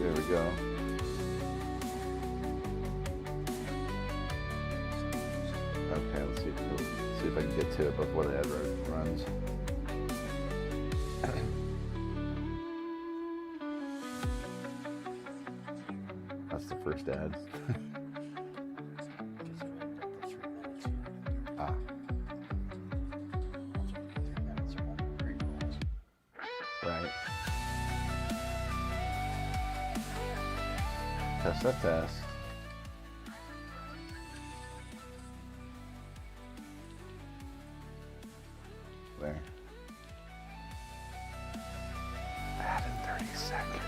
There we go. Okay, let's see if I can get to it before the ad runs. That's the first ad. Ah. Right. Test that test. There. Add in 30 seconds.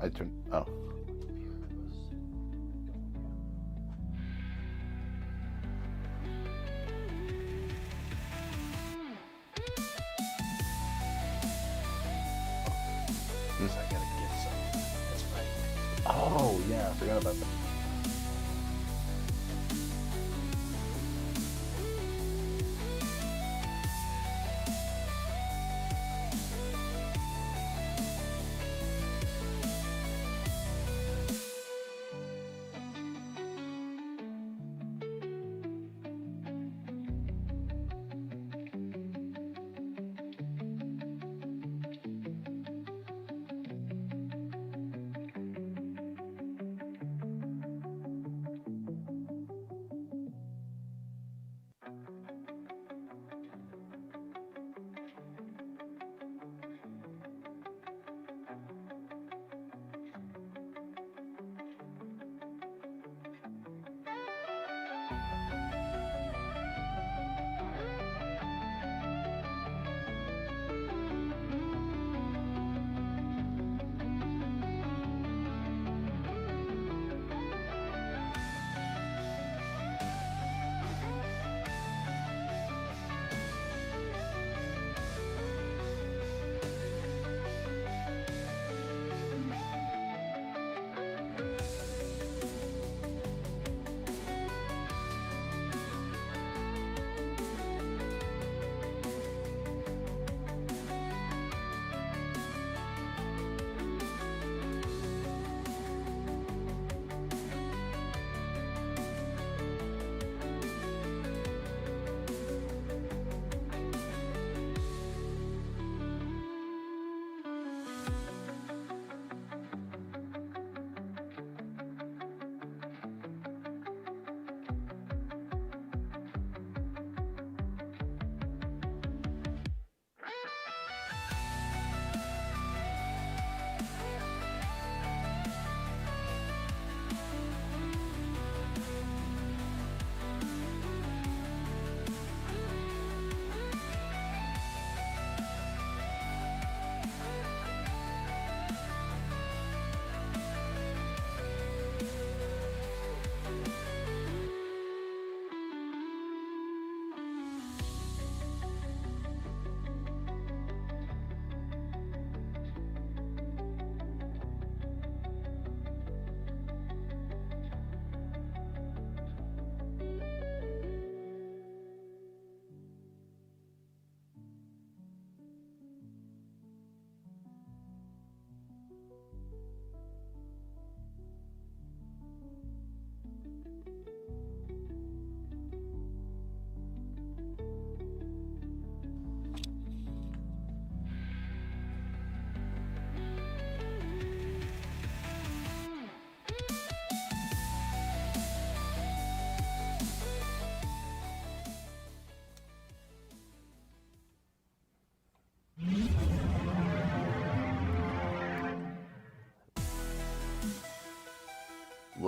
I turned, oh. I gotta get some. That's right. Oh, yeah, I forgot about that.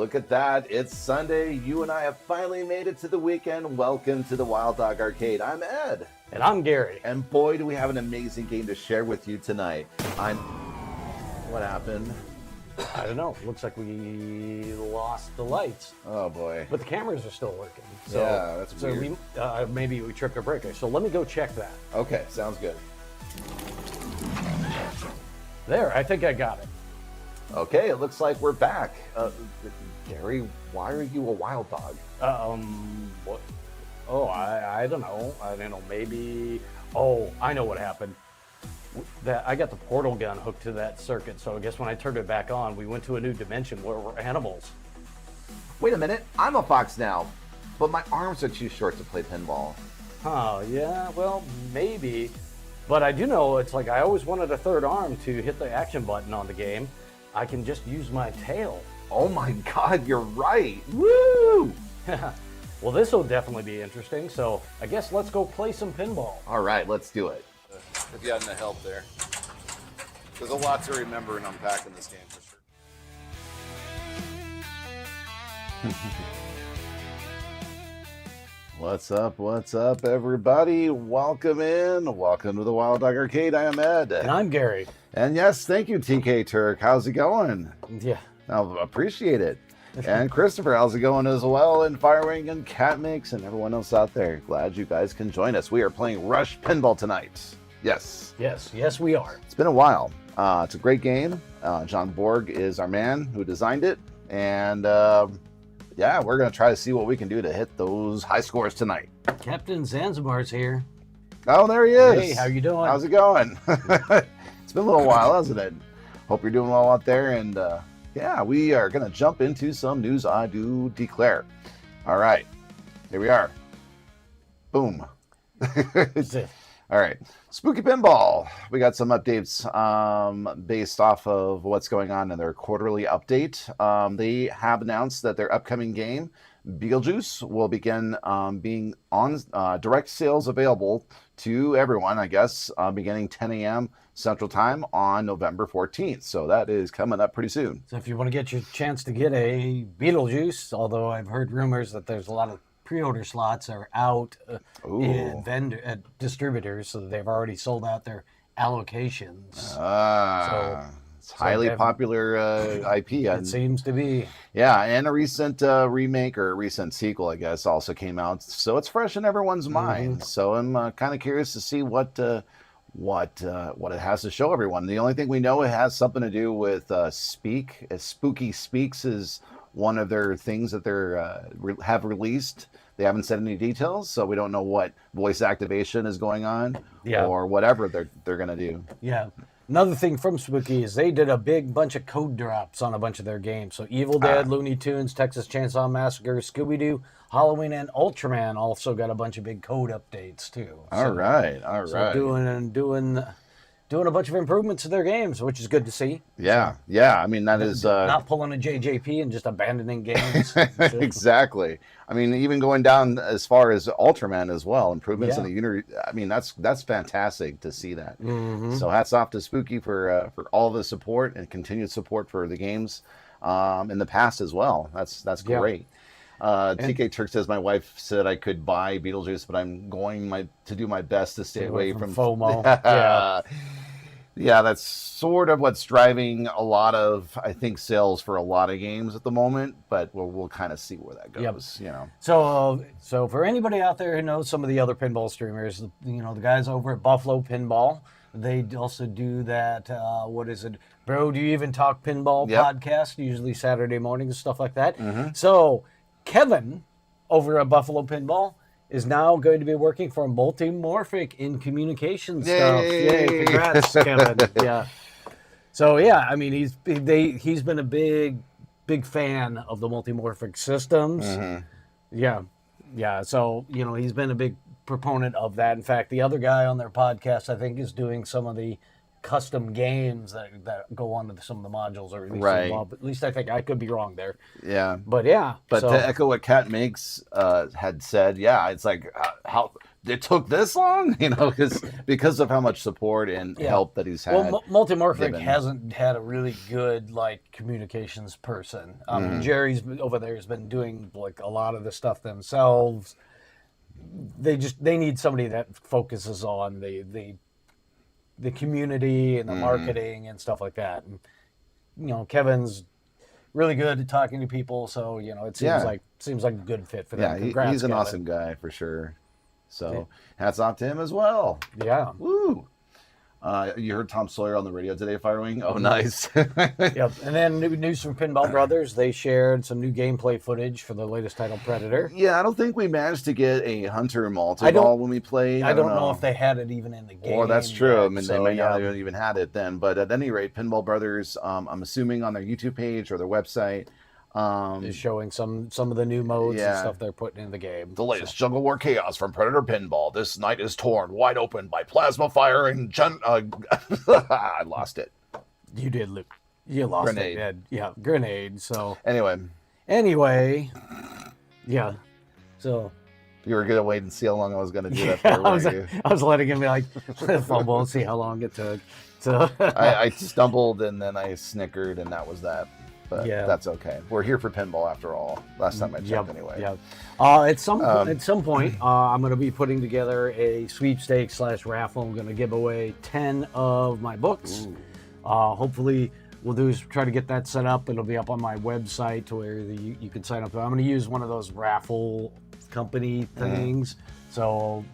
Look at that. It's Sunday. You and I have finally made it to the weekend. Welcome to the Wild Dog Arcade. I'm Ed. And I'm Gary. And boy, do we have an amazing game to share with you tonight. What happened? I don't know. Looks like we lost the lights. Oh boy. But the cameras are still working. So, yeah, that's weird. Maybe we tripped a breaker. So let me go check that. Okay, sounds good. There, I think I got it. Okay, it looks like we're back. Gary, why are you a wild dog? What? Oh, I don't know. I don't know. Maybe. Oh, I know what happened. That I got the portal gun hooked to that circuit, so I guess when I turned it back on, we went to a new dimension where we're animals. Wait a minute, I'm a fox now, but my arms are too short to play pinball. Oh, yeah, well, maybe. But I do know it's like I always wanted a third arm to hit the action button on the game. I can just use my tail. Oh my God, you're right. Woo! Well, this will definitely be interesting, so I guess let's go play some pinball. All right, let's do it. If you had any help there. There's a lot to remember and unpack in this game for sure. What's up, everybody? Welcome in. Welcome to the Wild Dog Arcade. I am Ed. And I'm Gary. And yes, thank you, TK Turk. How's it going? Yeah. I appreciate it. And Christopher, how's it going as well? And Firewing and Catmix and everyone else out there. Glad you guys can join us. We are playing Rush Pinball tonight. Yes. Yes, we are. It's been a while. It's a great game. John Borg is our man who designed it. And yeah, we're going to try to see what we can do to hit those high scores tonight. Captain Zanzibar's here. Oh, there he is. Hey, how you doing? How's it going? It's been a little while, hasn't it? Hope you're doing well out there. And yeah, we are going to jump into some news I do declare. All right, here we are. Boom. All right, Spooky Pinball. We got some updates based off of what's going on in their quarterly update. They have announced that their upcoming game, Beetlejuice, will begin being on direct sales available to everyone, I guess, beginning 10 a.m. Central Time on November 14th. So that is coming up pretty soon. So if you want to get your chance to get a Beetlejuice, although I've heard rumors that there's a lot of pre-order slots are out at distributors, so they've already sold out their allocations. It's highly popular IP. It seems to be. Yeah, and a recent remake or a recent sequel, I guess, also came out. So it's fresh in everyone's mind. So I'm kind of curious to see what it has to show everyone. The only thing we know it has something to do with Speak. Spooky Speaks is one of their things that they're have released. They haven't said any details, so we don't know what voice activation is going on or whatever they're going to do. Yeah. Another thing from Spooky is they did a big bunch of code drops on a bunch of their games. So Evil Dead, Looney Tunes, Texas Chainsaw Massacre, Scooby-Doo, Halloween, and Ultraman also got a bunch of big code updates too. All right. So doing a bunch of improvements to their games, which is good to see. Yeah. I mean, that is not pulling a JJP and just abandoning games. Exactly. I mean, even going down as far as Ultraman as well, improvements in the Unity. I mean, that's fantastic to see that. So hats off to Spooky for all the support and continued support for the games in the past as well. That's great. TK Turk says, my wife said I could buy Beetlejuice, but I'm going to do my best to stay away from FOMO. Yeah, that's sort of what's driving a lot of, I think, sales for a lot of games at the moment, but we'll kind of see where that goes, you know. So for anybody out there who knows some of the other pinball streamers, you know, the guys over at Buffalo Pinball, they also do that, what is it? Bro, Do You Even Talk Pinball podcast, usually Saturday mornings, stuff like that. So Kevin over at Buffalo Pinball is now going to be working for Multimorphic in communication stuff. Yay, congrats, Kevin. Yeah. So yeah, I mean he's been a big fan of the Multimorphic systems. Yeah. So you know he's been a big proponent of that. In fact, the other guy on their podcast I think is doing some of the custom games that go on to some of the modules, or at least involved. At least I think I could be wrong there. Yeah. But yeah. But to echo what Cat Makes had said, it's like how it took this long, because of how much support and help that he's had. Well, Multimorphic hasn't had a really good communications person. Jerry's over there has been doing a lot of the stuff themselves. They need somebody that focuses on the community and the marketing and stuff like that. And Kevin's really good at talking to people, so it seems like a good fit for them. Yeah, he's an awesome guy for sure. So hats off to him as well. Yeah. Woo. You heard Tom Sawyer on the radio today, Firewing? Oh, nice. Yep. And then news from Pinball Brothers. They shared some new gameplay footage for the latest title, Predator. Yeah, I don't think we managed to get a Hunter multi-ball when we played. I don't know if they had it even in the game. Well, that's true. They may not have even had it then. But at any rate, Pinball Brothers, I'm assuming on their YouTube page or their website, is showing some of the new modes and stuff they're putting in the game. The latest Jungle War Chaos from Predator Pinball. This night is torn wide open by plasma fire and I lost it. You did, Luke. You lost grenade. It. Yeah, grenade. So anyway, yeah. So you were gonna wait and see how long I was gonna do that for. I was letting him fumble and see how long it took. So I stumbled and then I snickered and that was that. But that's okay. We're here for pinball after all. Last time I checked, anyway. Yeah. At some point, I'm going to be putting together a sweepstakes / raffle. I'm going to give away 10 of my books. Hopefully, we'll do is try to get that set up. It'll be up on my website to where you can sign up. I'm going to use one of those raffle company things, so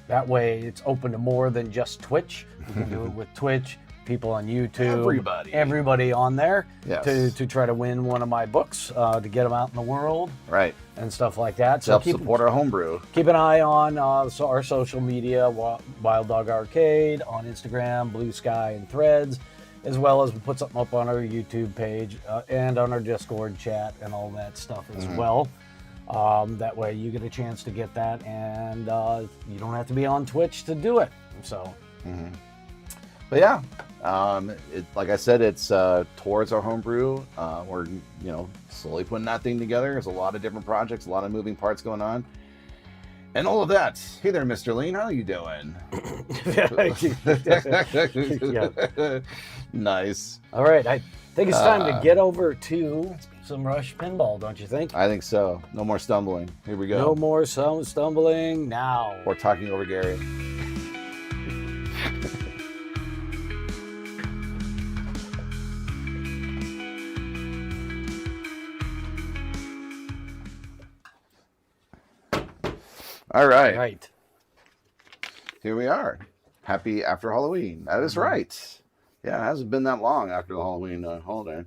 that way it's open to more than just Twitch. You can do it with Twitch. People on YouTube, everybody on there to try to win one of my books to get them out in the world, right, and stuff like that. So help support our homebrew. Keep an eye on our social media, Wild Dog Arcade on Instagram, Blue Sky, and Threads, as well as we put something up on our YouTube page and on our Discord chat and all that stuff as well. That way you get a chance to get that, and you don't have to be on Twitch to do it. So. But yeah, like I said, it's towards our homebrew. We're slowly putting that thing together. There's a lot of different projects, a lot of moving parts going on, and all of that. Hey there, Mr. Lean, how are you doing? Nice. All right, I think it's time to get over to some Rush Pinball, don't you think? I think so. No more stumbling. Here we go. No more stumbling now. Or talking over Gary. All right. Right. Here we are. Happy after Halloween. That is right. Yeah, it hasn't been that long after the Halloween holiday.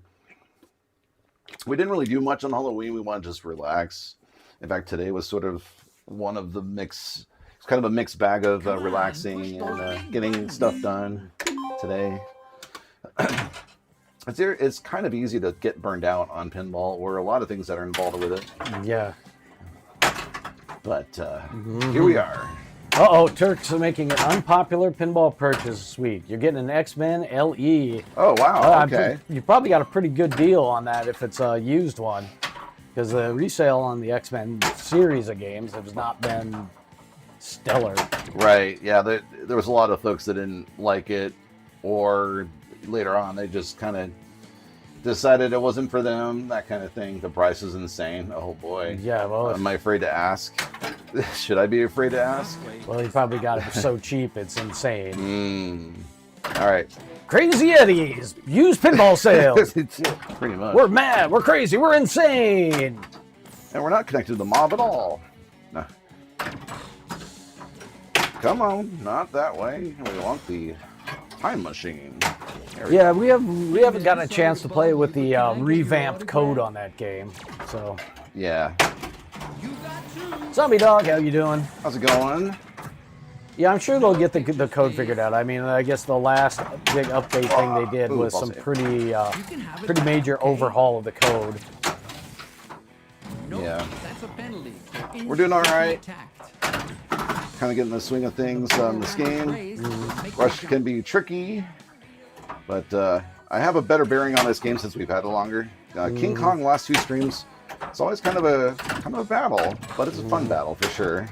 We didn't really do much on Halloween. We wanted to just relax. In fact, today was sort of one of the mix. It's kind of a mixed bag of relaxing and getting stuff done today. It's kind of easy to get burned out on pinball, or a lot of things that are involved with it. Yeah. But here we are. Turks are making an unpopular pinball purchase this week. You're getting an X-Men LE. Oh, wow. Okay. You probably got a pretty good deal on that if it's a used one. Because the resale on the X-Men series of games has not been stellar. Right. Yeah, there was a lot of folks that didn't like it. Or later on, they just kind of decided it wasn't for them, that kind of thing. The price is insane. Oh, boy. Yeah, well... Am I afraid to ask? Should I be afraid to ask? Well, you probably got it for so cheap, it's insane. All right. Crazy Eddie's used pinball sales. Pretty much. We're mad. We're crazy. We're insane. And we're not connected to the mob at all. No. Come on, not that way. We want the time machine. Yeah, we haven't gotten a chance to play with the revamped code on that game. So. Yeah. Zombie Dog, how you doing? How's it going? Yeah, I'm sure they'll get the code figured out. I mean, I guess the last big update thing they did was some pretty major overhaul of the code. Yeah. We're doing all right. Kind of getting the swing of things on this game. Rush can be tricky, but I have a better bearing on this game since we've had it longer. King Kong last 2 streams. It's always kind of a battle, but it's a fun battle for sure.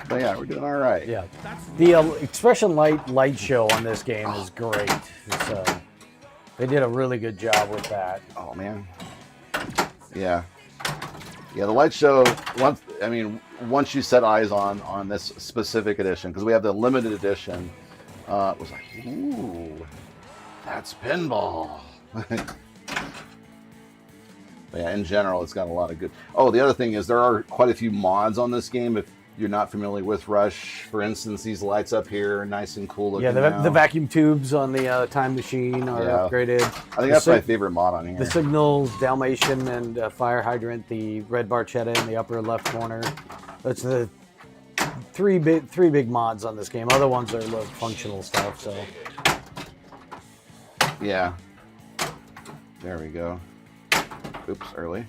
But yeah, we're doing all right. Yeah. The Expression light show on this game is great. They did a really good job with that. Oh man. Yeah. Yeah, the light show. Once you set eyes on this specific edition, because we have the limited edition, it was like, ooh, that's pinball. But yeah, in general, it's got a lot of good. Oh, the other thing is there are quite a few mods on this game. If you're not familiar with Rush, for instance, these lights up here are nice and cool looking. Yeah, the vacuum tubes on the time machine are upgraded. I think that's my favorite mod on here. The signals, Dalmatian, and fire hydrant, the red barchetta in the upper left corner. That's the three big mods on this game. Other ones are little functional stuff. So yeah, there we go. Oops, early.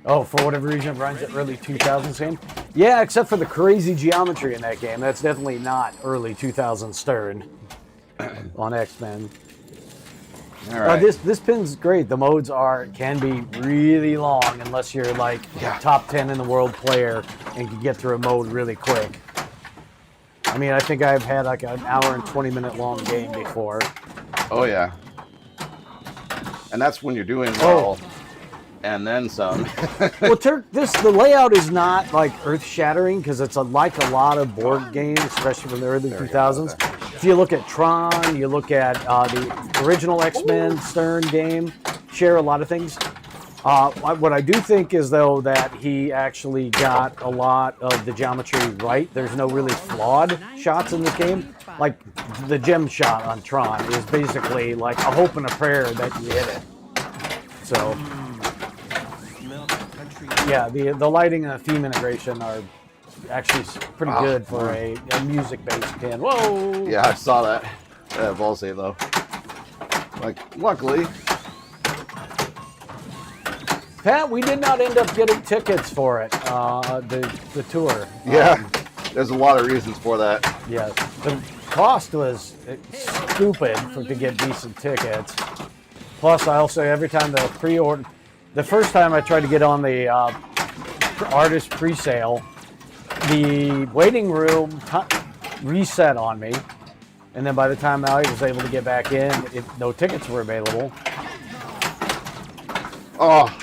Oh, for whatever reason, it runs at early 2000s game. Yeah, except for the crazy geometry in that game. That's definitely not early 2000s Stern on X-Men. All right. This pin's great. The modes can be really long unless you're like top 10 in the world player and can get through a mode really quick. I mean, I think I've had like an hour and 20-minute long game before. Oh yeah. And that's when you're doing well, and then some. Well, the layout is not like earth-shattering because it's like a lot of board games, especially from the early 2000s. If you look at Tron, you look at the original X-Men Stern game, share a lot of things. What I do think is, though, that he actually got a lot of the geometry right. There's no really flawed shots in this game. Like the gem shot on Tron is basically like a hope and a prayer that you hit it. So, yeah, the lighting and the theme integration are actually pretty good for a music-based pin. Whoa! Yeah, I saw that. Ball save, though. Like, luckily. Pat, we did not end up getting tickets for it, the tour. Yeah, there's a lot of reasons for that. Yeah, the cost was stupid to get decent tickets. Plus, I also, every time the first time I tried to get on the artist pre-sale, the waiting room reset on me. And then by the time I was able to get back in, no tickets were available. Oh,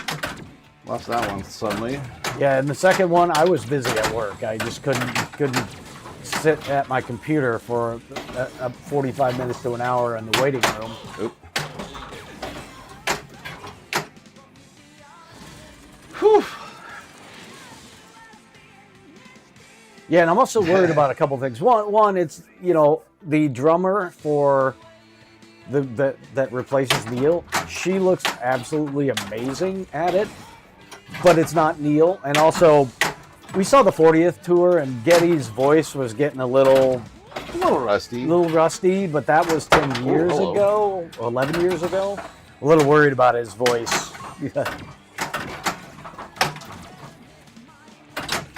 lost that one suddenly. Yeah, and the second one, I was busy at work. I just couldn't sit at my computer for 45 minutes to an hour in the waiting room. Oop. Whew. Yeah, and I'm also worried about a couple things. One, it's the drummer for that replaces Neil. She looks absolutely amazing at it, but it's not Neil. And also, we saw the 40th tour, and Getty's voice was getting a little rusty, but that was 10 years ago, 11 years ago. A little worried about his voice.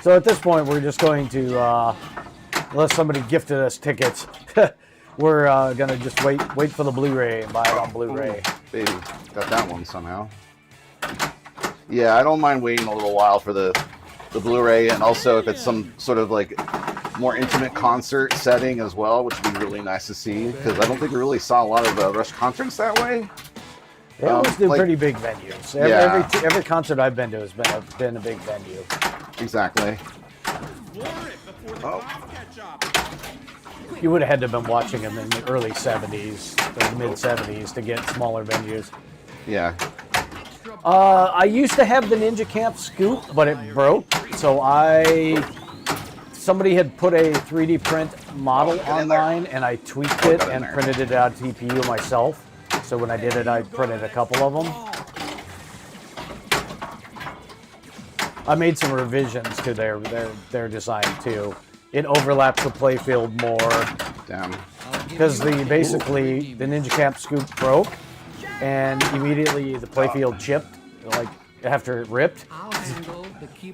So at this point, we're just going to, unless somebody gifted us tickets, we're going to just wait for the Blu-ray and buy it on Blu-ray. Baby, got that one somehow. Yeah, I don't mind waiting a little while for the Blu-ray, and also if it's some sort of like more intimate concert setting as well, which would be really nice to see, because I don't think we really saw a lot of Rush concerts that way. They always do pretty big venues. Every concert I've been to has been a big venue. Exactly. You would have had to have been watching them in the early 70s, or mid 70s to get smaller venues. Yeah. I used to have the Ninja Camp Scoop, but it broke. So somebody had put a 3D print model online, and I tweaked it and printed it out TPU myself. So when I did it, I printed a couple of them. I made some revisions to their design too. It overlaps the playfield more. Damn. Because the Ninja Camp Scoop broke, and immediately the playfield chipped, like after it ripped.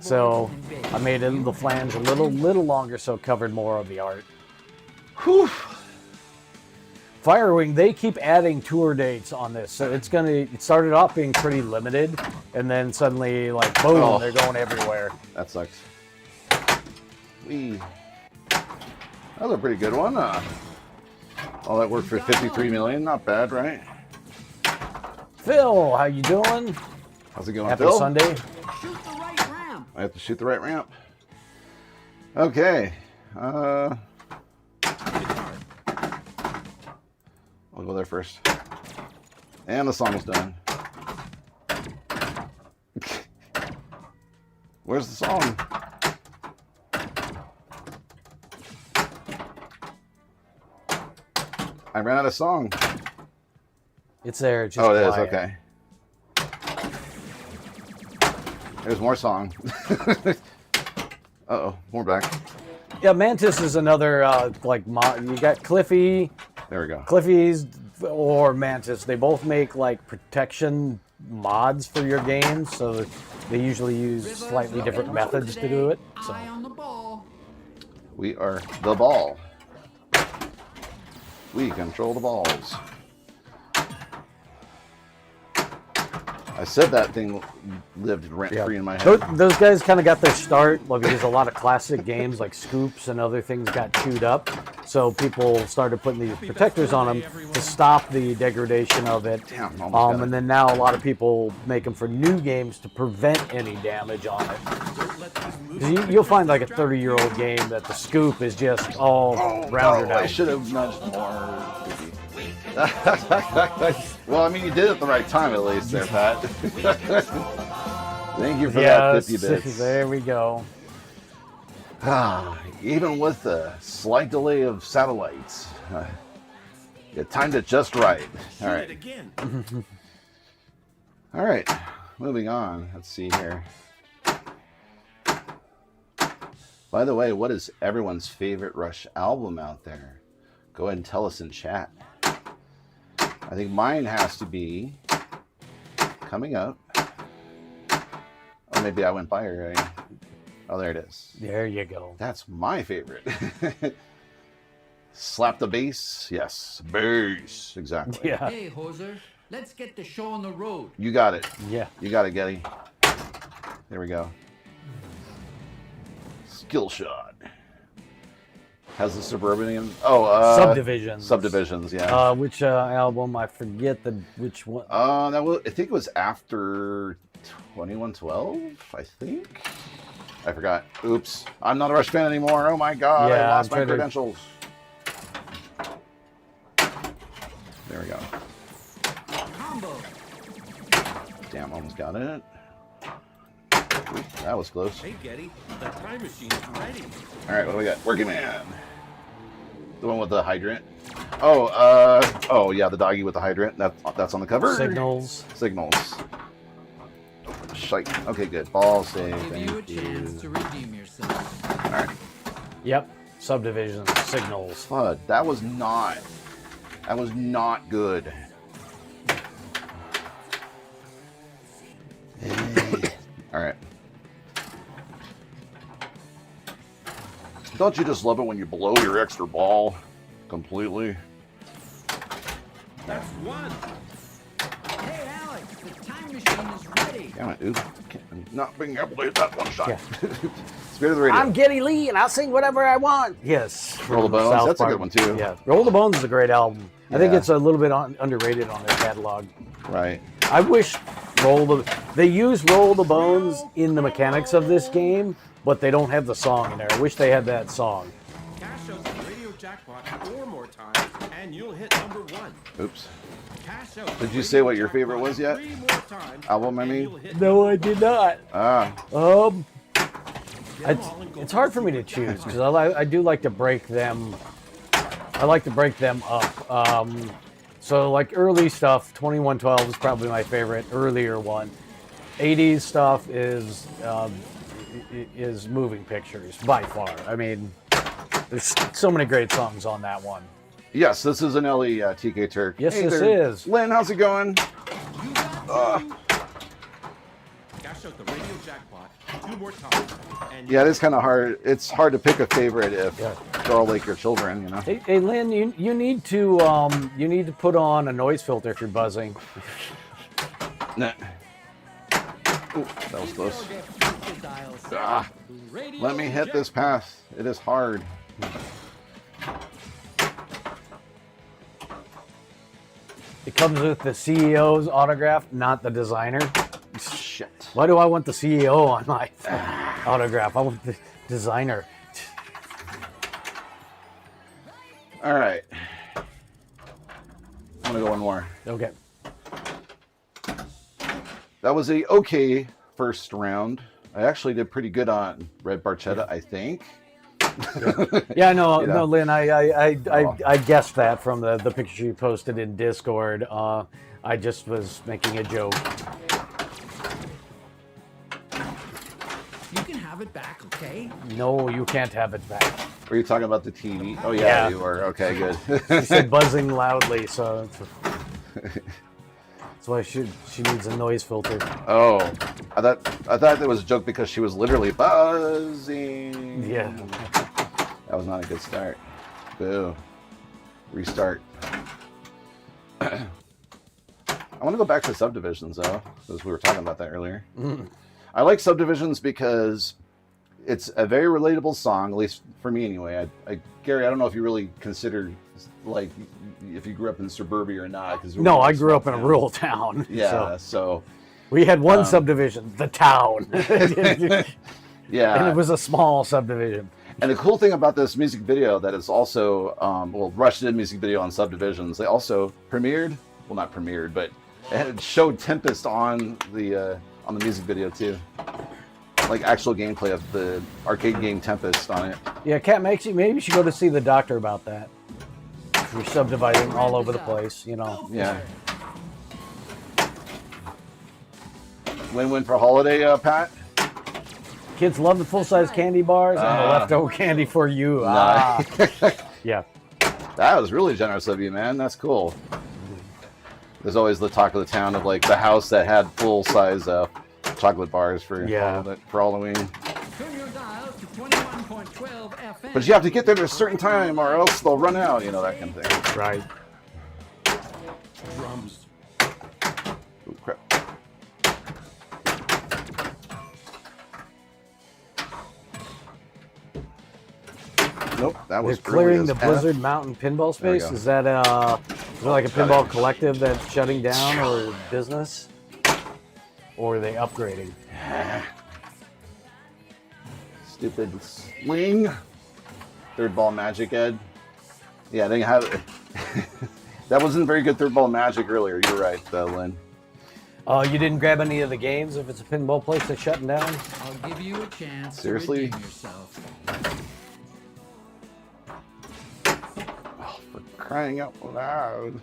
So I made the flange a little longer, so it covered more of the art. Whew. Firewing, they keep adding tour dates on this, so it started off being pretty limited, and then suddenly, like, boom, they're going everywhere. That sucks. That was a pretty good one. All that work for 53 million. Not bad, right? Phil, how you doing? How's it going, Happy Phil? Sunday. Shoot the right ramp. I have to shoot the right ramp. Okay. I'll go there first. And the song's done. Where's the song? I ran out of song. It's there. Just Oh, it is. quiet. Okay. There's more song. Uh-oh, more back. Yeah, Mantis is another like you got Cliffy, There we go. Cliffy's or Mantis. They both make like protection mods for your games, so they usually use slightly different methods to do it. So Eye on the ball. We are the ball. We control the balls. I said that thing lived rent-free in my head. Those guys kind of got their start because a lot of classic games like Scoops and other things got chewed up. So people started putting these protectors on them to stop the degradation of it. Damn, almost got it. And then now a lot of people make them for new games to prevent any damage on it. 'Cause you'll find like a 30-year-old game that the Scoop is just all rounded I out. should have nudged more. Well, I mean, you did it at the right time, at least, there, Pat. Thank you for that 50 bits. There we go. Even with the slight delay of satellites, you timed it just right. All right. All right. Moving on. Let's see here. By the way, what is everyone's favorite Rush album out there? Go ahead and tell us in chat. I think mine has to be Coming Up. Oh, maybe I went by already. Oh, there it is. There you go. That's my favorite. Slap the bass. Yes, bass. Exactly. Yeah. Hey, Hoser, let's get the show on the road. You got it. Yeah. You got it, Getty. There we go. Skill shot. Has the Suburban? Oh, Subdivisions. Subdivisions, yeah. Which album? I forget which one. I think it was after 2112, I think. I forgot. Oops. I'm not a Rush fan anymore. Oh my god, Yeah, I lost I'm my trying to- credentials. There we go. Combo. Damn, almost got it. Ooh, that was close. Hey, Getty, the time machine's ready. All right, what do we got? Working Man. The one with the hydrant. Oh, yeah, the doggy with the hydrant. That's on the cover. Signals. Signals. Shite. Okay, good. Ball save. Give you a Thank chance to you. redeem yourself. All right. Yep. Subdivisions. Signals. Fud. That was not good. All right. Don't you just love it when you blow your extra ball completely? That's one. Hey, Alex, the time machine is ready. Damn it, dude. I'm not being able to hit that one shot. Yeah. Spirit of the radio. I'm Getty Lee, and I'll sing whatever I want. Yes. Roll the from Bones, South that's a Park. good one, too. Yeah. Roll the Bones is a great album. I think Yeah. it's a little bit underrated on their catalog. Right. I wish they use Roll the Bones in the mechanics of this game, but they don't have the song in there. I wish they had that song. Cash out the radio jackpot 4 more times, and you'll hit number 1. Oops. Cash out. Did the you say radio what your favorite jackpot was yet? 3 more times, Album, I and mean? you'll hit No, I did not. Ah. It's hard for me to choose because I do like to break them. I like to break them up. So like early stuff, 2112 is probably my favorite earlier one. 80s stuff is Moving Pictures by far. I mean, there's so many great songs on that one. Yes, this is an Ellie TK Turk. Yes, Hey this there, is. Lynn, how's it going? Cash out the radio jackpot 2 more times, and Yeah, it is kind of hard. It's hard to pick a favorite if Yeah. they're all like your children, you know? Hey Lynn, you need to put on a noise filter if you're buzzing. Nah. Ooh, that was close. Ah. Let me hit this pass. It is hard. It comes with the CEO's autograph, not the designer. Shit. Why do I want the CEO on my autograph? I want the designer. All right. I'm gonna go one more. Okay. That was a okay first round. I actually did pretty good on Red Barchetta, I think. Yeah, no, You know? no, Lynn. I guessed that from the picture you posted in Discord. I just was making a joke. You can have it back, okay? No, you can't have it back. Were you talking about the TV? Oh yeah, Yeah. you were. Okay, good. She said buzzing loudly, so that's why she needs a noise filter. Oh, I thought it was a joke because she was literally buzzing. Yeah. That was not a good start. Boo. Restart. I want to go back to subdivisions though, because we were talking about that earlier. I like subdivisions because it's a very relatable song, at least for me anyway. Gary, I don't know if you really consider like if you grew up in suburbia or not. Cause No, I grew up in a rural town. Yeah, so we had one subdivision, the town. yeah, And it was a small subdivision. And the cool thing about this music video that is also, Rush did music video on subdivisions. They also premiered, well, not premiered, but it showed Tempest on the music video too, like actual gameplay of the arcade game Tempest on it. Yeah, Cat makes you. Maybe you should go to see the doctor about that. You're subdividing all over the place, you know. Yeah. Win-win for holiday, Pat. Kids love the full-size candy bars and the leftover candy for you. Nice. Yeah. That was really generous of you, man. That's cool. There's always the talk of the town of like the house that had full-size chocolate bars for Halloween. Turn your dial to 21.12 FM. But you have to get there at a certain time or else they'll run out, you know, that kind of thing. Right. Drums. Ooh, crap. Nope, that was They're clearing early the as Blizzard F. Mountain pinball There we space. go. Is there like a pinball collective that's shutting down or business? Or are they upgrading? Stupid swing. Third ball magic, Ed. Yeah, they have that wasn't very good third ball magic earlier. You're right, Lynn. You didn't grab any of the games if it's a pinball place that's shutting down? I'll give you a chance Seriously? to redeem yourself. Oh, for crying out loud.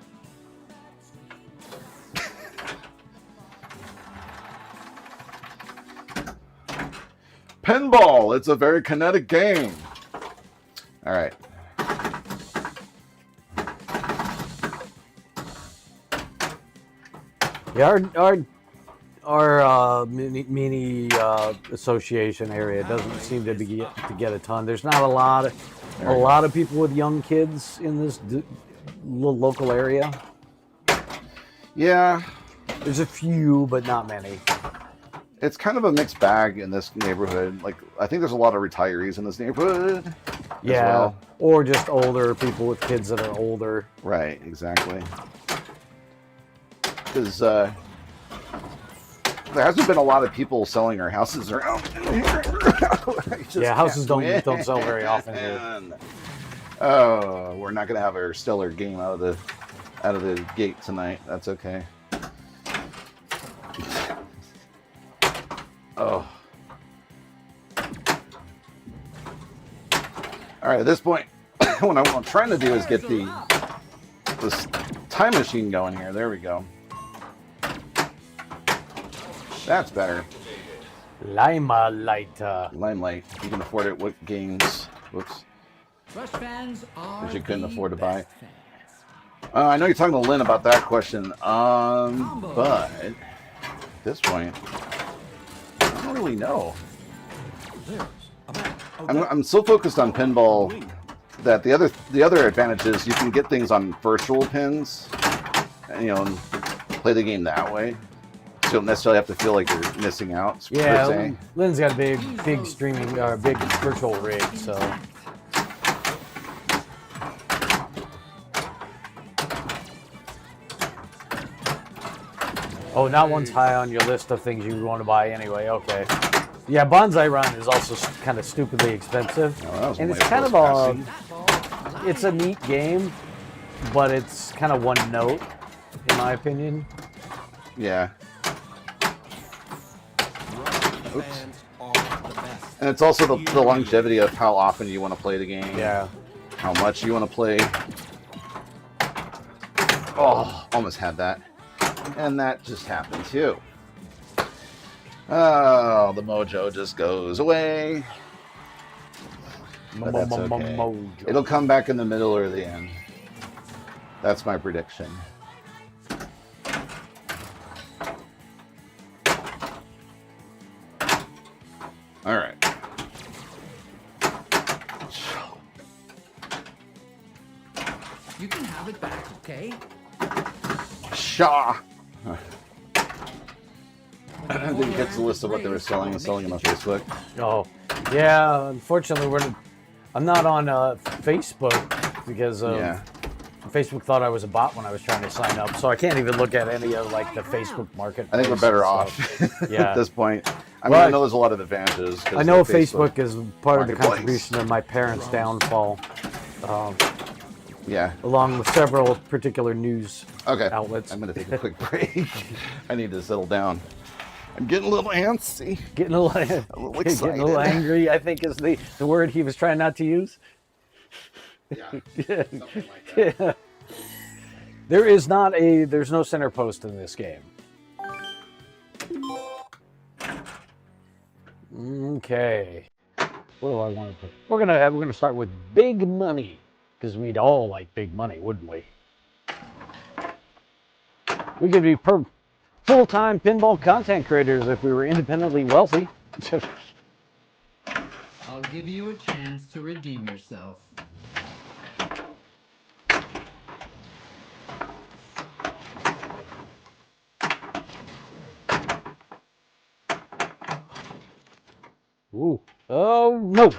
Pinball, it's a very kinetic game. All right. Yeah, our mini association area doesn't seem to get a ton. There's not a lot of people with young kids in this local area. Yeah, There's a few, but not many. it's kind of a mixed bag in this neighborhood. Like, I think there's a lot of retirees in this neighborhood. Yeah, well. or just older people with kids that are older. Right, exactly. Because there hasn't been a lot of people selling our houses around here. Yeah, houses don't sell very often here. Oh, we're not gonna have our stellar game out of the gate tonight. That's okay. Oh. All right, at this point, what I'm trying to do is get this time machine going here. There we go. That's better. Limelight. Limelight. You can afford it. What games? Whoops. Rush fans are Because you couldn't the afford to buy it. best fans. I know you're talking to Lynn about that question. But at this point, I don't really know. There's a bat. Oh, I'm so focused on pinball that the other advantage is you can get things on virtual pins, and, you know, and play the game that way. you don't necessarily have to feel like you're missing out. Per Yeah, se. Lynn's got a big streaming, big virtual rig, so. Oh, not one's high on your list of things you want to buy anyway. Okay. Yeah, Bonsai Run is also kind of stupidly expensive, Oh, and it's kind of it's a neat game, but it's kind of one note, in my opinion. Yeah. Oops. Fans are the best. And it's also the longevity of how often you want to play the game. Yeah. How much you want to play. Oh, almost had that. And that just happened too. Oh, the mojo just goes away. But that's okay. Mojo. It'll come back in the middle or the end. That's my prediction. All right. You can have it back, okay? Shaw. I didn't get the list of what they were selling and selling them on Facebook. Oh, yeah. Unfortunately, I'm not on Facebook because Yeah. Facebook thought I was a bot when I was trying to sign up, so I can't even look at any of like the Facebook market. I think we're better off Yeah. at this point. I mean, Well, I know there's a lot of advantages. 'cause I know of Facebook is part of the Marketplace. contribution of my parents' downfall, Yeah. along with several particular news Okay. outlets. I'm going to take a quick break. I need to settle down. I'm getting a little antsy. Getting a little, little getting a little excited. angry, I think is the word he was trying not to use. Yeah. Something like that. Yeah. There's no center post in this game. Okay. What do I want to put? We're gonna start with big money because we'd all like big money, wouldn't we? We could be full-time pinball content creators if we were independently wealthy. I'll give you a chance to redeem yourself. Ooh. Oh no.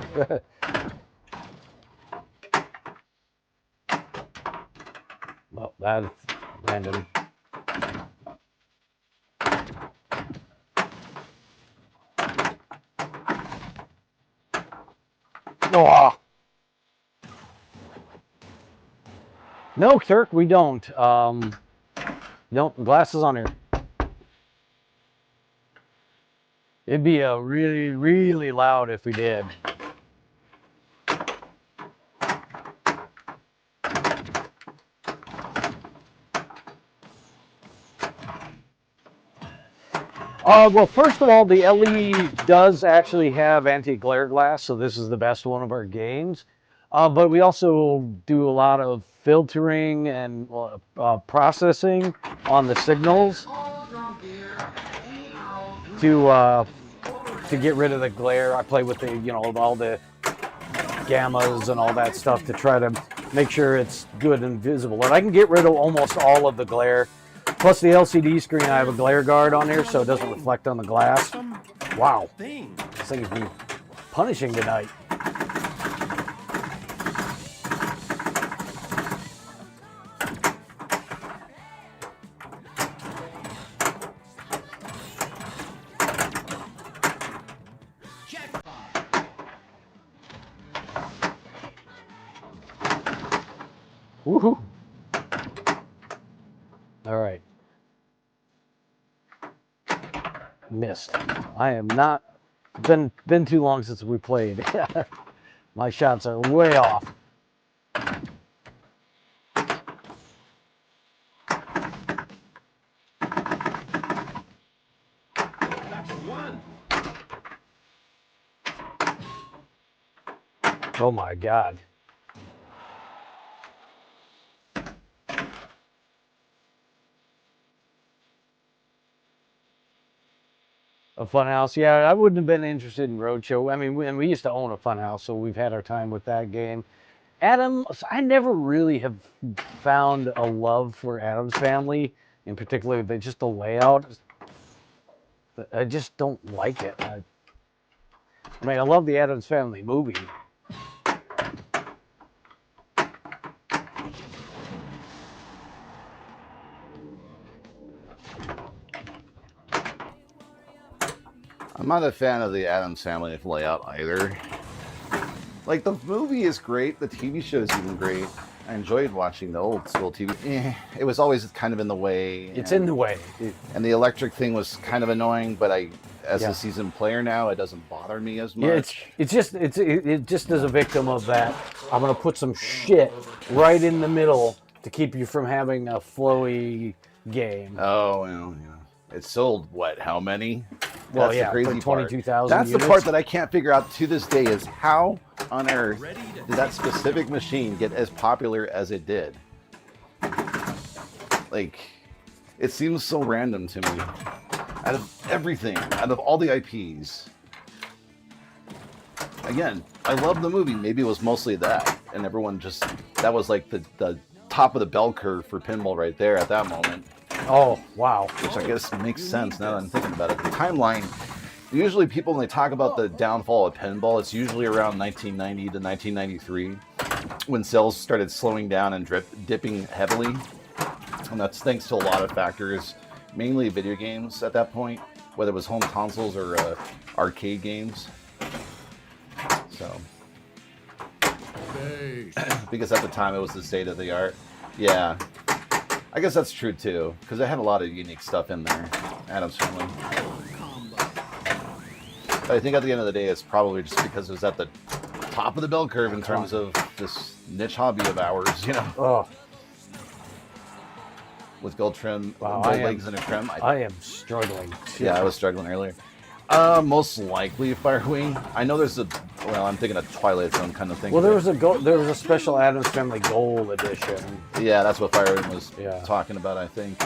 Well, that's random. Oh. No, Turk, we don't. Nope, glasses on here. It'd be a really, really loud if we did. Well, first of all, the LE does actually have anti-glare glass, so this is the best one of our games. But we also do a lot of filtering and processing on the signals to get rid of the glare. I play with the, all the gammas and all that stuff to try to make sure it's good and visible. And I can get rid of almost all of the glare. Plus the LCD screen, I have a glare guard on there so it doesn't reflect on the glass. Wow, Thing. this thing's been punishing tonight. Woohoo! All right. Missed. I am not been too long since we played. My shots are way off. That's one. Oh my God. A fun house, yeah. I wouldn't have been interested in Roadshow. I mean, we used to own a fun house, so we've had our time with that game. Adam, I never really have found a love for Adam's Family, in particular, just the layout. I just don't like it. I mean, I love the Addams Family movie. I'm not a fan of the Addams Family layout either. Like, the movie is great, the TV show is even great. I enjoyed watching the old school TV. It was always kind of in the way. It's in the way. And the electric thing was kind of annoying, but as a seasoned player now, it doesn't bother me as much. Yeah, it just is a victim of that. I'm gonna put some shit right in the middle to keep you from having a flowy game. Oh, well, yeah. It sold what? How many? Well, That's yeah, the crazy for 22,000 That's units. the part that I can't figure out to this day is how on earth did that specific machine get as popular as it did? Like, it seems so random to me. Out of everything, out of all the IPs. Again, I love the movie. Maybe it was mostly that. And everyone just, that was like the top of the bell curve for pinball right there at that moment. Oh, wow. Which I guess makes sense now that I'm thinking about it. The timeline, usually people, when they talk about the downfall of pinball, it's usually around 1990 to 1993 when sales started slowing down and dipping heavily. And that's thanks to a lot of factors, mainly video games at that point, whether it was home consoles or arcade games. So, because at the time it was the state of the art. Yeah. I guess that's true too, because it had a lot of unique stuff in there. Addams Family. But I think at the end of the day, it's probably just because it was at the top of the bell curve in terms of this niche hobby of ours, Oh, with gold trim, wow, gold legs and a trim. I am struggling. Yeah, I was struggling earlier. Most likely Firewing. I know there's I'm thinking a Twilight Zone kind of thing. Well, there was a special Addams Family Gold edition. Yeah, that's what Firewing was Yeah. talking about, I think.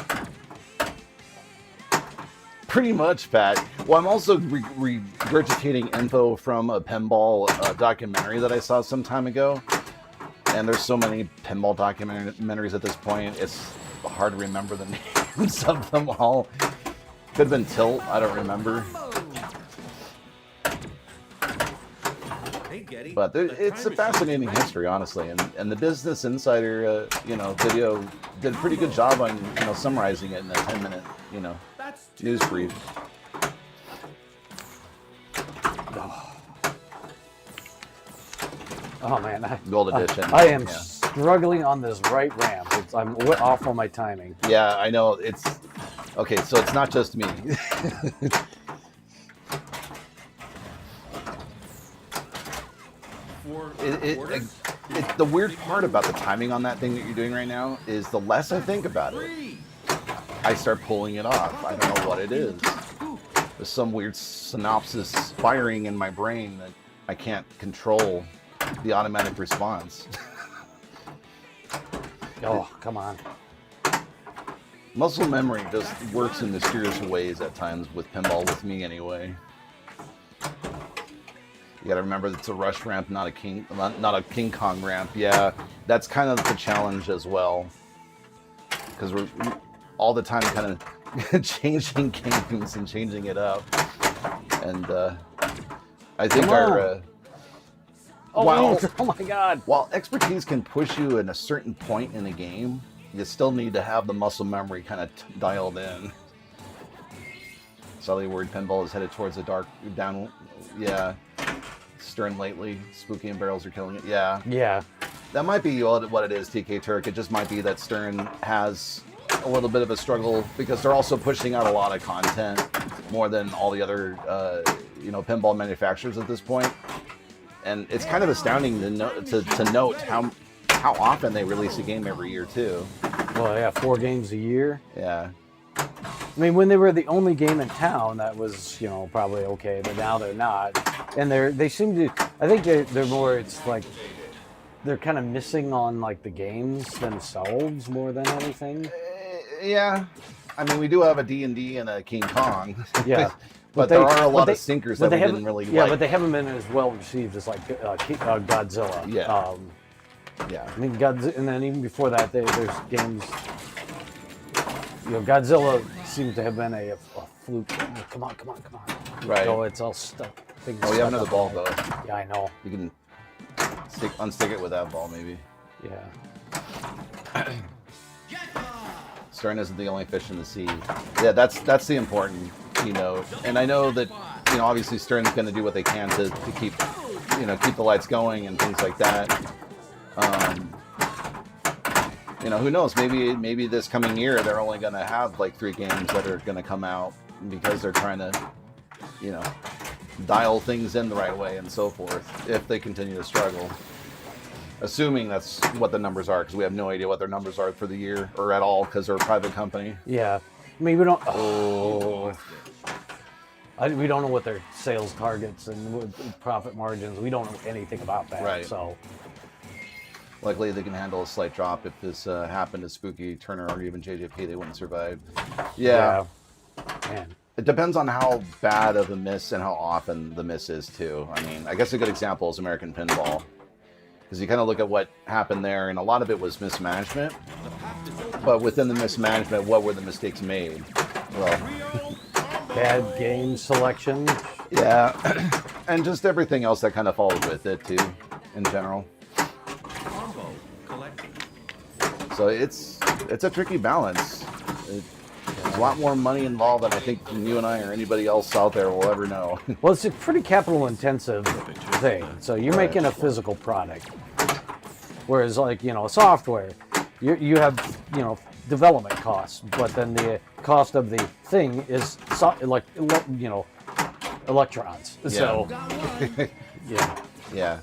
Pretty much, Pat. Well, I'm also regurgitating info from a pinball documentary that I saw some time ago. And there's so many pinball documentaries at this point, it's hard to remember the names of them all. Could have been Tilt, I don't remember. But it's a fascinating history, honestly, and the Business Insider, video did a pretty good job on, summarizing it in a 10-minute, news brief. Oh man, Gold edition. I am Yeah. struggling on this right ramp. I'm off on my timing. Yeah, I know. It's okay. So it's not just me. The weird part about the timing on that thing that you're doing right now is the less I think about it, I start pulling it off. I don't know what it is. There's some weird synopsis firing in my brain that I can't control the automatic response. Oh, come on. Muscle memory just works in mysterious ways at times with pinball, with me anyway. You gotta remember that it's a rush ramp, not a King Kong ramp. Yeah, that's kind of the challenge as well, because we're all the time kind of changing games and changing it up. And I think oh my God! While expertise can push you in a certain point in a game, you still need to have the muscle memory kind of dialed in. Sully word pinball is headed towards a dark down. Yeah. Stern lately, Spooky and Barrels are killing it. Yeah. Yeah. That might be what it is, TK Turk. It just might be that Stern has a little bit of a struggle because they're also pushing out a lot of content more than all the other, pinball manufacturers at this point. And it's kind of astounding to note how often they release a game every year too. Well, yeah, 4 games a year. Yeah. I mean, when they were the only game in town, that was, probably okay, but now they're not. And they seem to, I think they're more, it's like, they're kind of missing on, like, the games themselves more than anything. Yeah. I mean, we do have a D&D and a King Kong. Yeah. but there are a lot of sinkers that we didn't really like. Yeah, but they haven't been as well received as, like, Godzilla. Yeah. Yeah. I mean, and then even before that, there's games... Godzilla seems to have been a fluke. Come on. Right. No, it's all stuck. Oh, you have another ball though. Yeah, I know. You can unstick it with that ball maybe. Yeah. Stern isn't the only fish in the sea. Yeah, that's the important, and I know that, obviously Stern's going to do what they can to keep, keep the lights going and things like that. Who knows? Maybe this coming year they're only going to have like 3 games that are going to come out because they're trying to, dial things in the right way and so forth. If they continue to struggle. Assuming that's what the numbers are, because we have no idea what their numbers are for the year or at all, because they're a private company. Yeah, I mean we don't. We don't know what their sales targets and profit margins. We don't know anything about that. Right. So, luckily, they can handle a slight drop. If this happened to Spooky, Turner, or even JJP, they wouldn't survive. Yeah. Man. It depends on how bad of a miss and how often the miss is too. I mean, I guess a good example is American Pinball. Because you kind of look at what happened there, and a lot of it was mismanagement. But within the mismanagement, what were the mistakes made? Well, bad game selection. Yeah, and just everything else that kind of follows with it too, in general. So it's a tricky balance. There's a lot more money involved than I think you and I or anybody else out there will ever know. Well, it's a pretty capital-intensive thing. So you're making a physical product, whereas like software, you have development costs, but then the cost of the thing is electrons. Yeah. So Yeah.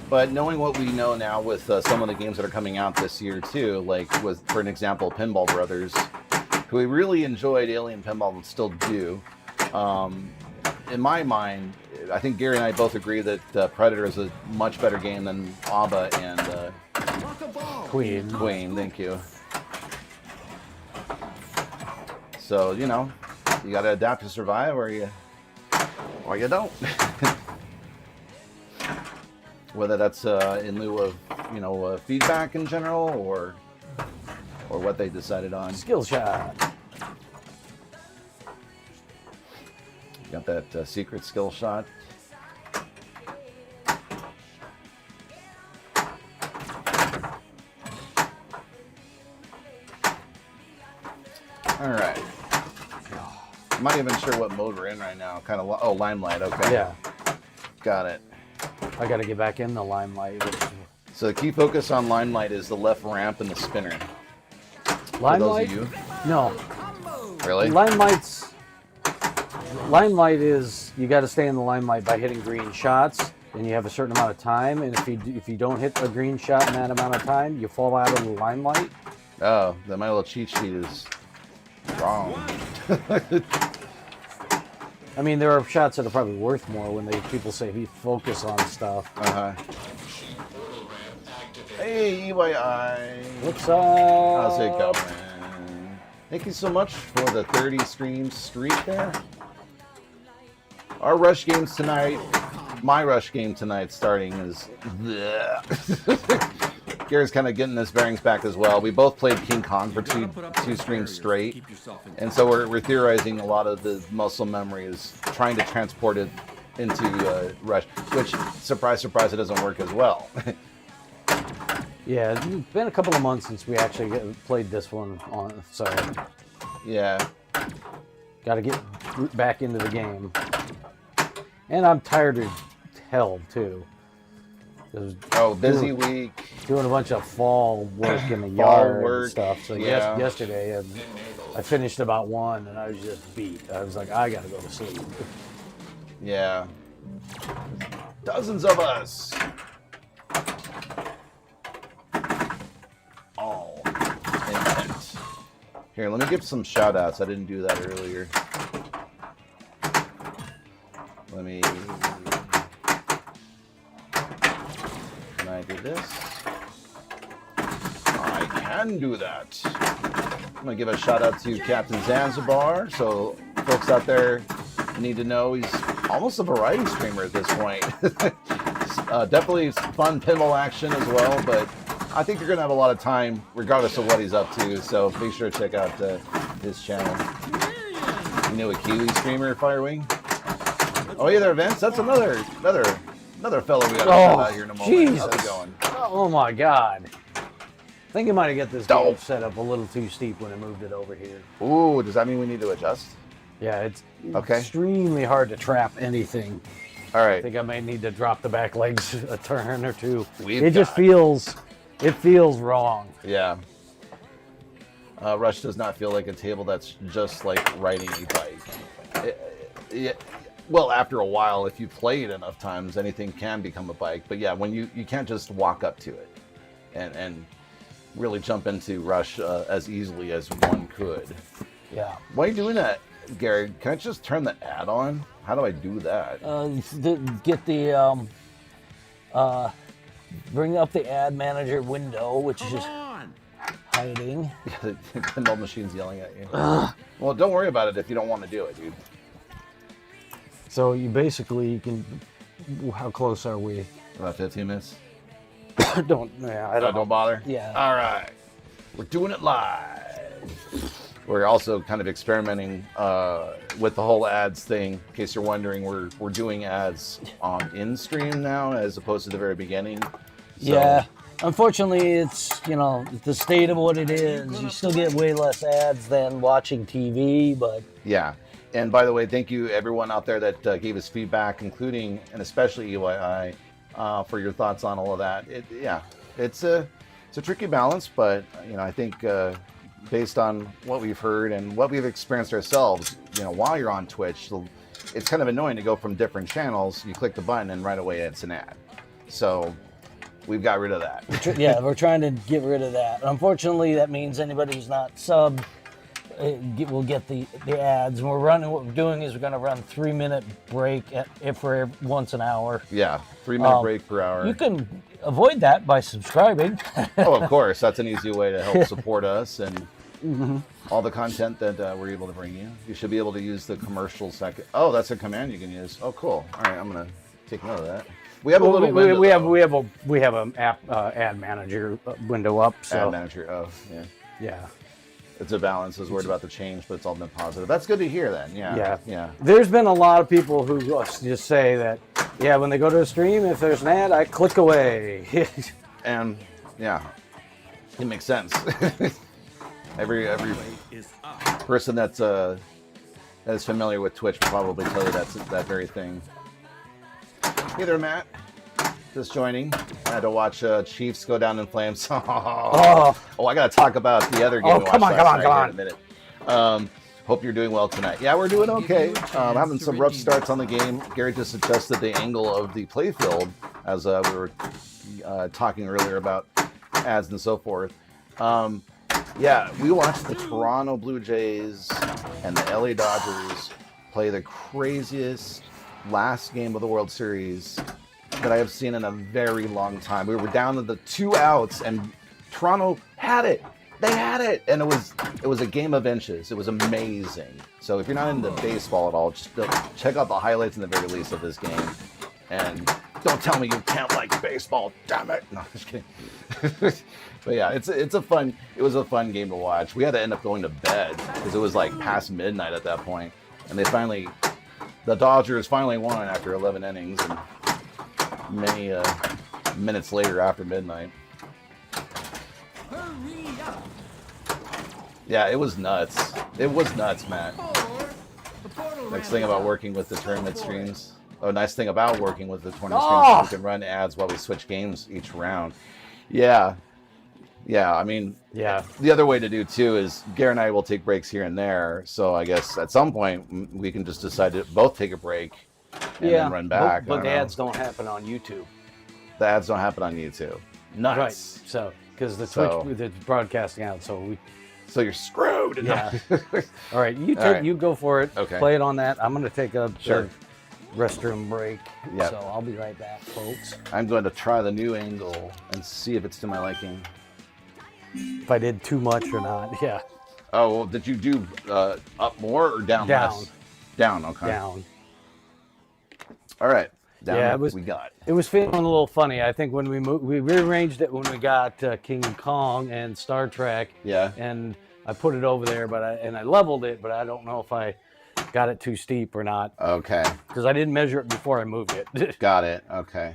But knowing what we know now with some of the games that are coming out this year too, like with, for an example, Pinball Brothers, who we really enjoyed Alien Pinball and still do. In my mind, I think Gary and I both agree that Predator is a much better game than ABBA and Queen. Thank you. So you got to adapt to survive, or you don't. Whether that's in lieu of feedback in general, or what they decided on. Skill shot. Got that secret skill shot. All right. I'm not even sure what mode we're in right now. Kind of. Limelight. Okay. Yeah. Got it. I got to get back in the Limelight. So the key focus on Limelight is the left ramp and the spinner. Limelight? For those of you. No. Really? Limelight is you got to stay in the Limelight by hitting green shots, and you have a certain amount of time. And if you don't hit a green shot in that amount of time, you fall out of the Limelight. Oh, then my little cheat sheet is wrong. I mean, there are shots that are probably worth more when people say we focus on stuff. Hey, EYI. What's up? How's it going? Thank you so much for the 30 stream streak there. Our rush games tonight, my rush game tonight starting is... Gary's kind of getting his bearings back as well. We both played King Kong for two streams straight. And so we're theorizing a lot of the muscle memory is trying to transport it into Rush, which, surprise, surprise, it doesn't work as well. Yeah, it's been a couple of months since we actually played this one on, so... Yeah. Got to get back into the game. And I'm tired as hell, too. Busy week. Doing a bunch of fall work in the Fall yard work, and stuff. So yeah. Yesterday, I finished about 1, and I was just beat. I was like, I got to go to sleep. Yeah. Dozens of us. All intent. Here, let me give some shout outs. I didn't do that earlier. Let me... Can I do this? I can do that. I'm going to give a shout out to Captain Zanzibar. So, folks out there need to know he's almost a variety streamer at this point. Definitely fun pinball action as well, but I think you're gonna have a lot of time, regardless of what he's up to. So make sure to check out his channel. You know a Kiwi streamer, Firewing? Oh yeah, there, Vince. That's another fellow we got to shout out here in a moment. Jesus. How's it going? Oh my God. I think you might have got this game set up a little too steep when I moved it over here. Ooh, does that mean we need to adjust? Yeah, it's Okay. extremely hard to trap anything. All I right. think I may need to drop the back legs a turn or two. We've It just got- feels wrong. Yeah. Rush does not feel like a table that's just like riding a bike. Well, after a while, if you play it enough times, anything can become a bike. But yeah, when you can't just walk up to it and really jump into Rush as easily as one could. Yeah. Why are you doing that, Gary? Can I just turn the ad on? How do I do that? Get the bring up the ad manager window, which is on. hiding. The pinball machine's yelling at you. Well, don't worry about it if you don't want to do it, dude. So you can. How close are we? About 15 minutes. I don't bother. Yeah. All right. We're doing it live. We're also kind of experimenting with the whole ads thing. In case you're wondering, we're doing ads on in-stream now as opposed to the very beginning. So, Yeah. Unfortunately, it's the state of what it is. You still get way less ads than watching TV, but Yeah. And by the way, thank you everyone out there that gave us feedback, including and especially EYI, for your thoughts on all of that. It's a tricky balance, but I think based on what we've heard and what we've experienced ourselves, while you're on Twitch, it's kind of annoying to go from different channels. You click the button and right away it's an ad. So we've got rid of that. we're trying to get rid of that. Unfortunately, that means anybody who's not subbed will get the ads. And what we're doing is we're going to run 3-minute break for once an hour. Yeah, 3-minute break per hour. You can avoid that by subscribing. Oh, of course. That's an easy way to help support us and all the content that we're able to bring you. You should be able to use the commercial second. Oh, that's a command you can use. Oh, cool. All right, I'm going to take note of that. We have a little window, we have an app ad manager window up. So ad manager. Oh, yeah. yeah. It's a balance. I was worried about the change, but it's all been positive. That's good to hear then. Yeah. There's been a lot of people who just say that, when they go to a stream, if there's an ad, I click away. And yeah, it makes sense. every person that is familiar with Twitch will probably tell you that's that very thing. Hey there, Matt. Just joining. I had to watch Chiefs go down in flames. I got to talk about the other game. Come on. In a minute. Hope you're doing well tonight. Yeah, we're doing okay. Having some rough starts on the game. Gary just adjusted the angle of the playfield as we were talking earlier about ads and so forth. We watched the Toronto Blue Jays and the LA Dodgers play the craziest last game of the World Series that I have seen in a very long time. We were down to the 2 outs and Toronto had it. They had it, and it was a game of inches. It was amazing. So if you're not into baseball at all, just check out the highlights in the very least of this game. And don't tell me you can't like baseball, damn it. No, just kidding. But yeah, it was a fun game to watch. We had to end up going to bed because it was like past midnight at that point. And the Dodgers finally won after 11 innings and many minutes later after midnight. Hurry up! Yeah, it was nuts. It was nuts, Matt. Next thing about working with the tournament streams. Oh, nice thing about working with the tournament streams, we can run ads while we switch games each round. Yeah. I mean, the other way to do too is Gary and I will take breaks here and there. So I guess at some point we can just decide to both take a break and then run back. But the ads don't happen on YouTube. The ads don't happen on YouTube. Nuts. Right. So because the Twitch it's broadcasting out, so you're screwed. Yeah. All right, you go for it. Okay. Play it on that. I'm going to take a restroom break. Yep. So I'll be right back, folks. I'm going to try the new angle and see if it's to my liking. If I did too much or not. Yeah. Oh, well, did you do up more or down less? Down, okay. Down. All right. down Yeah, that we got. It was feeling a little funny. I think when we moved, we rearranged it when we got King Kong and Star Trek. Yeah. And I put it over there, but I leveled it, but I don't know if I got it too steep or not. Okay. Because I didn't measure it before I moved it. Got it. Okay.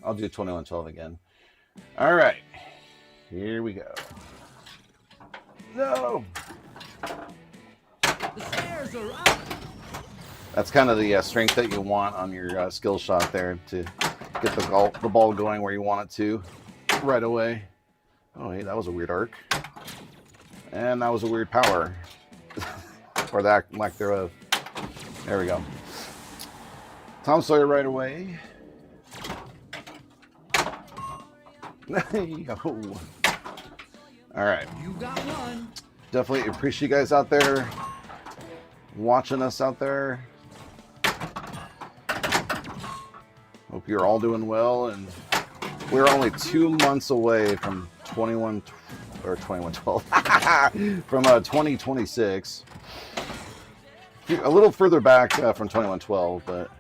I'll do 2112 again. All right. Here we go. No. The stairs are up. That's kind of the strength that you want on your skill shot there to get the ball going where you want it to right away. Oh, hey, that was a weird arc. And that was a weird power. Or that lack thereof. There we go. Tom Sawyer right away. All right. You got one. Definitely appreciate you guys out there watching us out there. Hope you're all doing well, and we're only 2 months away from 2026. A little further back from 2112, but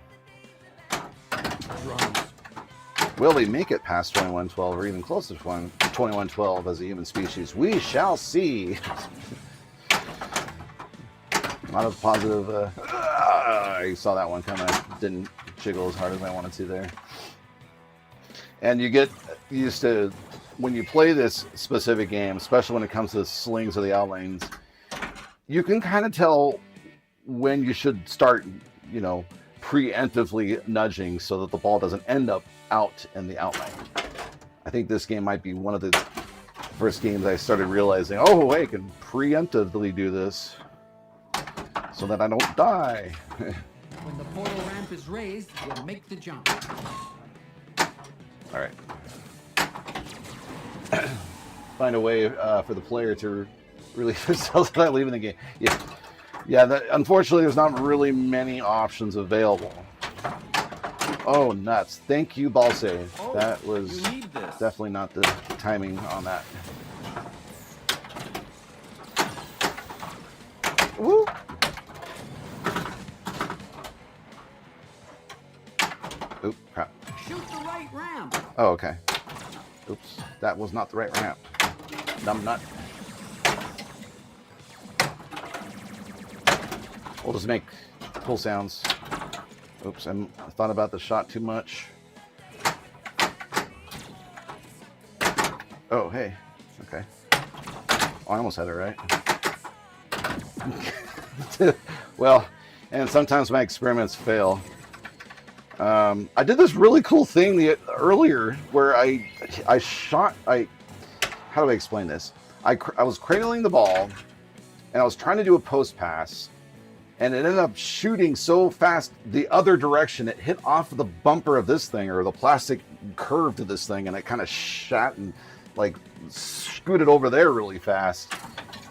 will they make it past 2112 or even close to 2112 as a human species? We shall see. A lot of positive. I saw that one coming. I didn't jiggle as hard as I wanted to there. And you get used to when you play this specific game, especially when it comes to the slings or the outlanes, you can kind of tell when you should start, preemptively nudging so that the ball doesn't end up out in the outlane. I think this game might be one of the first games I started realizing, oh, I can preemptively do this so that I don't die. When the portal ramp is raised, you'll make the jump. All right. Find a way for the player to relieve themselves without leaving the game. Yeah. Unfortunately, there's not really many options available. Oh, nuts! Thank you, Balse. That was definitely not the timing on that. Woo! Oop, crap. Shoot the right ramp. Oh, okay. Oops, that was not the right ramp. Dumb nut. We'll just make cool sounds. Oops, I thought about the shot too much. Oh, hey. Okay. Oh, I almost had it right. Well, and sometimes my experiments fail. I did this really cool thing earlier where I shot. How do I explain this? I was cradling the ball, and I was trying to do a post pass, and it ended up shooting so fast the other direction. It hit off of the bumper of this thing, or the plastic curve to this thing, and it kind of shot and scooted over there really fast.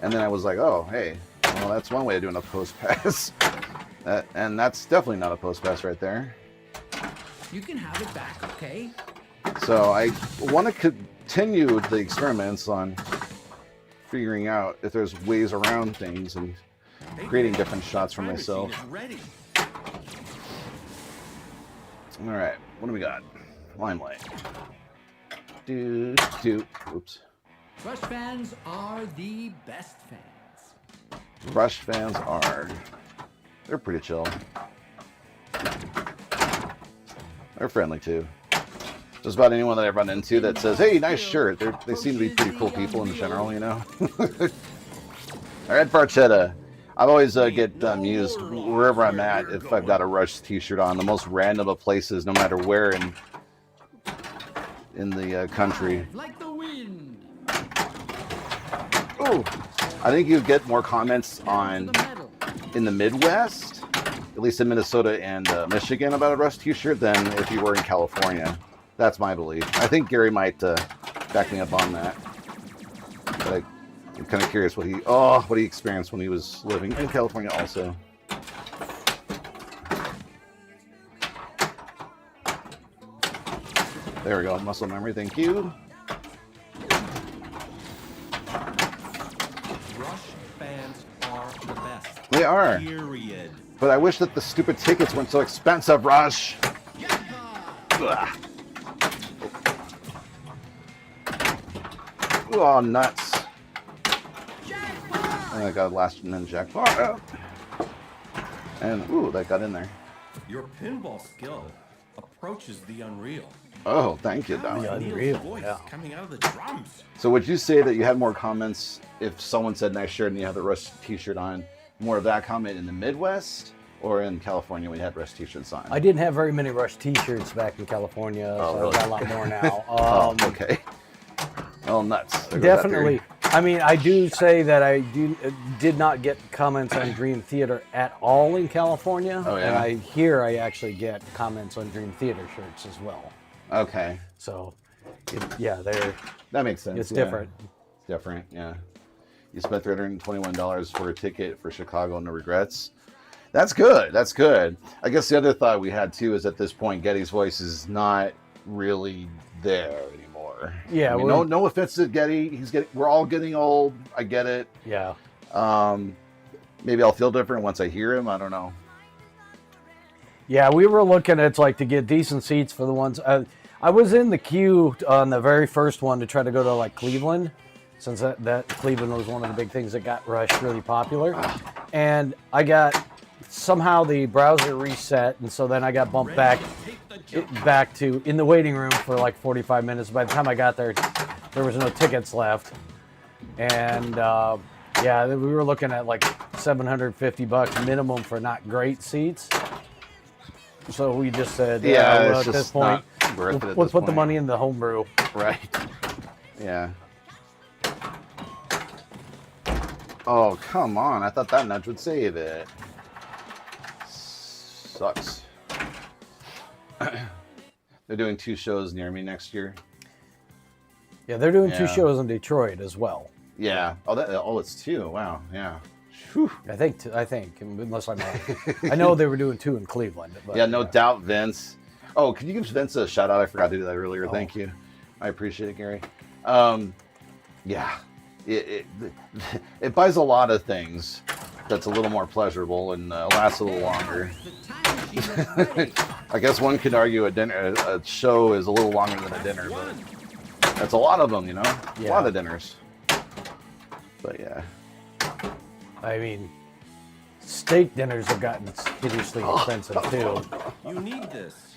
And then I was like, oh, hey, well, that's one way of doing a post pass. And that's definitely not a post pass right there. You can have it back, okay? So I want to continue the experiments on figuring out if there's ways around things and creating different shots for myself. All right, what do we got? Limelight. Oops. Rush fans are the best fans. Rush fans they're pretty chill. They're friendly too. Just about anyone that I've run into that says, hey, nice shirt. They seem to be pretty cool people in general, All right, Barchetta. I always get amused wherever I'm at if I've got a Rush t-shirt on. The most random of places, no matter where in the country. Like the wind. Oh, I think you get more comments in the Midwest, at least in Minnesota and Michigan, about a Rush t-shirt than if you were in California. That's my belief. I think Gary might back me up on that. But I'm kind of curious what he experienced when he was living in California also. There we go, muscle memory, thank you. Rush fans are the best. They are. Period. But I wish that the stupid tickets weren't so expensive, Rush. Ugh. Oh, nuts. And I got a last and then jackpot. And, ooh, that got in there. Your pinball skill approaches the unreal. Oh, thank you, How is Don. Neil's Unreal, voice yeah. coming out of the drums? So would you say that you had more comments if someone said nice shirt and you had the Rush t-shirt on? More of that comment in the Midwest or in California when you had Rush t-shirts on? I didn't have very many Rush T-shirts back in California, Oh, so really? I've got a lot more now. Oh, okay. Oh, nuts. There goes that Definitely. theory. I mean, I do say that I did not get comments on Dream Theater at all in California. Oh, yeah? And I actually get comments on Dream Theater shirts as well. Okay. So, That makes sense. it's yeah. different. It's different, yeah. You spent $321 for a ticket for Chicago, no regrets. That's good. That's good. I guess the other thought we had too is at this point, Getty's voice is not really there anymore. Yeah, I mean, no offense to Getty. We're all getting old. I get it. Yeah. Maybe I'll feel different once I hear him. I don't know. Yeah, we were looking at to get decent seats for the ones. I was in the queue on the very first one to try to go to Cleveland, since that Cleveland was one of the big things that got Rush really popular, and I got somehow the browser reset, and so then I got bumped back to in the waiting room for 45 minutes. By the time I got there, there was no tickets left, and we were looking at $750 minimum for not great seats. So we just said, it's at just this point, not worth it at we'll this put the point. money in the homebrew. Right. Yeah. Oh, come on. I thought that nudge would save it. Sucks. They're doing 2 shows near me next year. Yeah, they're doing 2 Yeah. shows in Detroit as well. Yeah. Oh, it's 2. Wow. Yeah. Whew. I think, unless I'm wrong. I know they were doing 2 in Cleveland. But, Yeah, no doubt, Vince. Oh, can you give Vince a shout out? I forgot to do that earlier. Oh. Thank you. I appreciate it, Gary. Yeah. It buys a lot of things that's a little more pleasurable and lasts a little longer. The time machine is ready. I guess one could argue a show is a little longer than a dinner, but that's a lot of them, A Yeah. lot of dinners. But yeah. I mean, steak dinners have gotten hideously expensive too. You need this.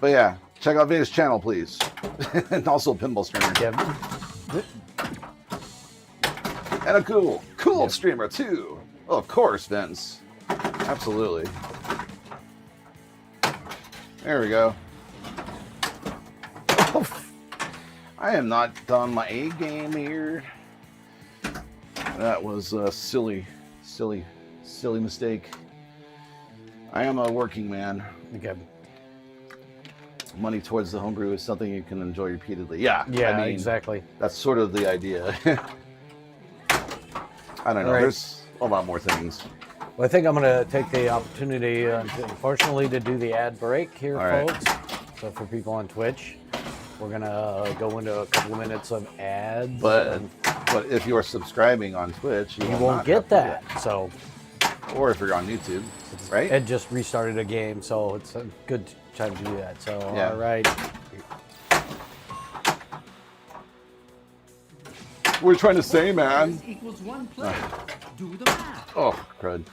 But yeah, check out Vince's channel, please. And also a pinball streamer. Yeah. And a cool streamer too. Oh, of course, Vince. Absolutely. There we go. I am not done my A game here. That was a silly mistake. I am a working man. Okay. Money towards the homebrew is something you can enjoy repeatedly. Yeah, Yeah, I mean, exactly. That's sort of the idea. I don't know. Right. There's a lot more things. Well, I think I'm going to take the opportunity, unfortunately, to do the ad break here, All right. folks. So for people on Twitch, we're going to go into a couple of minutes of ads. But if you're subscribing on Twitch, you will won't not get have to do that. So Or if you're on YouTube, right? Ed just restarted a game, so it's a good time to do that. So, Yeah. all right. What are you trying to say, man? Equals 1 player. Do the math. Oh, crud.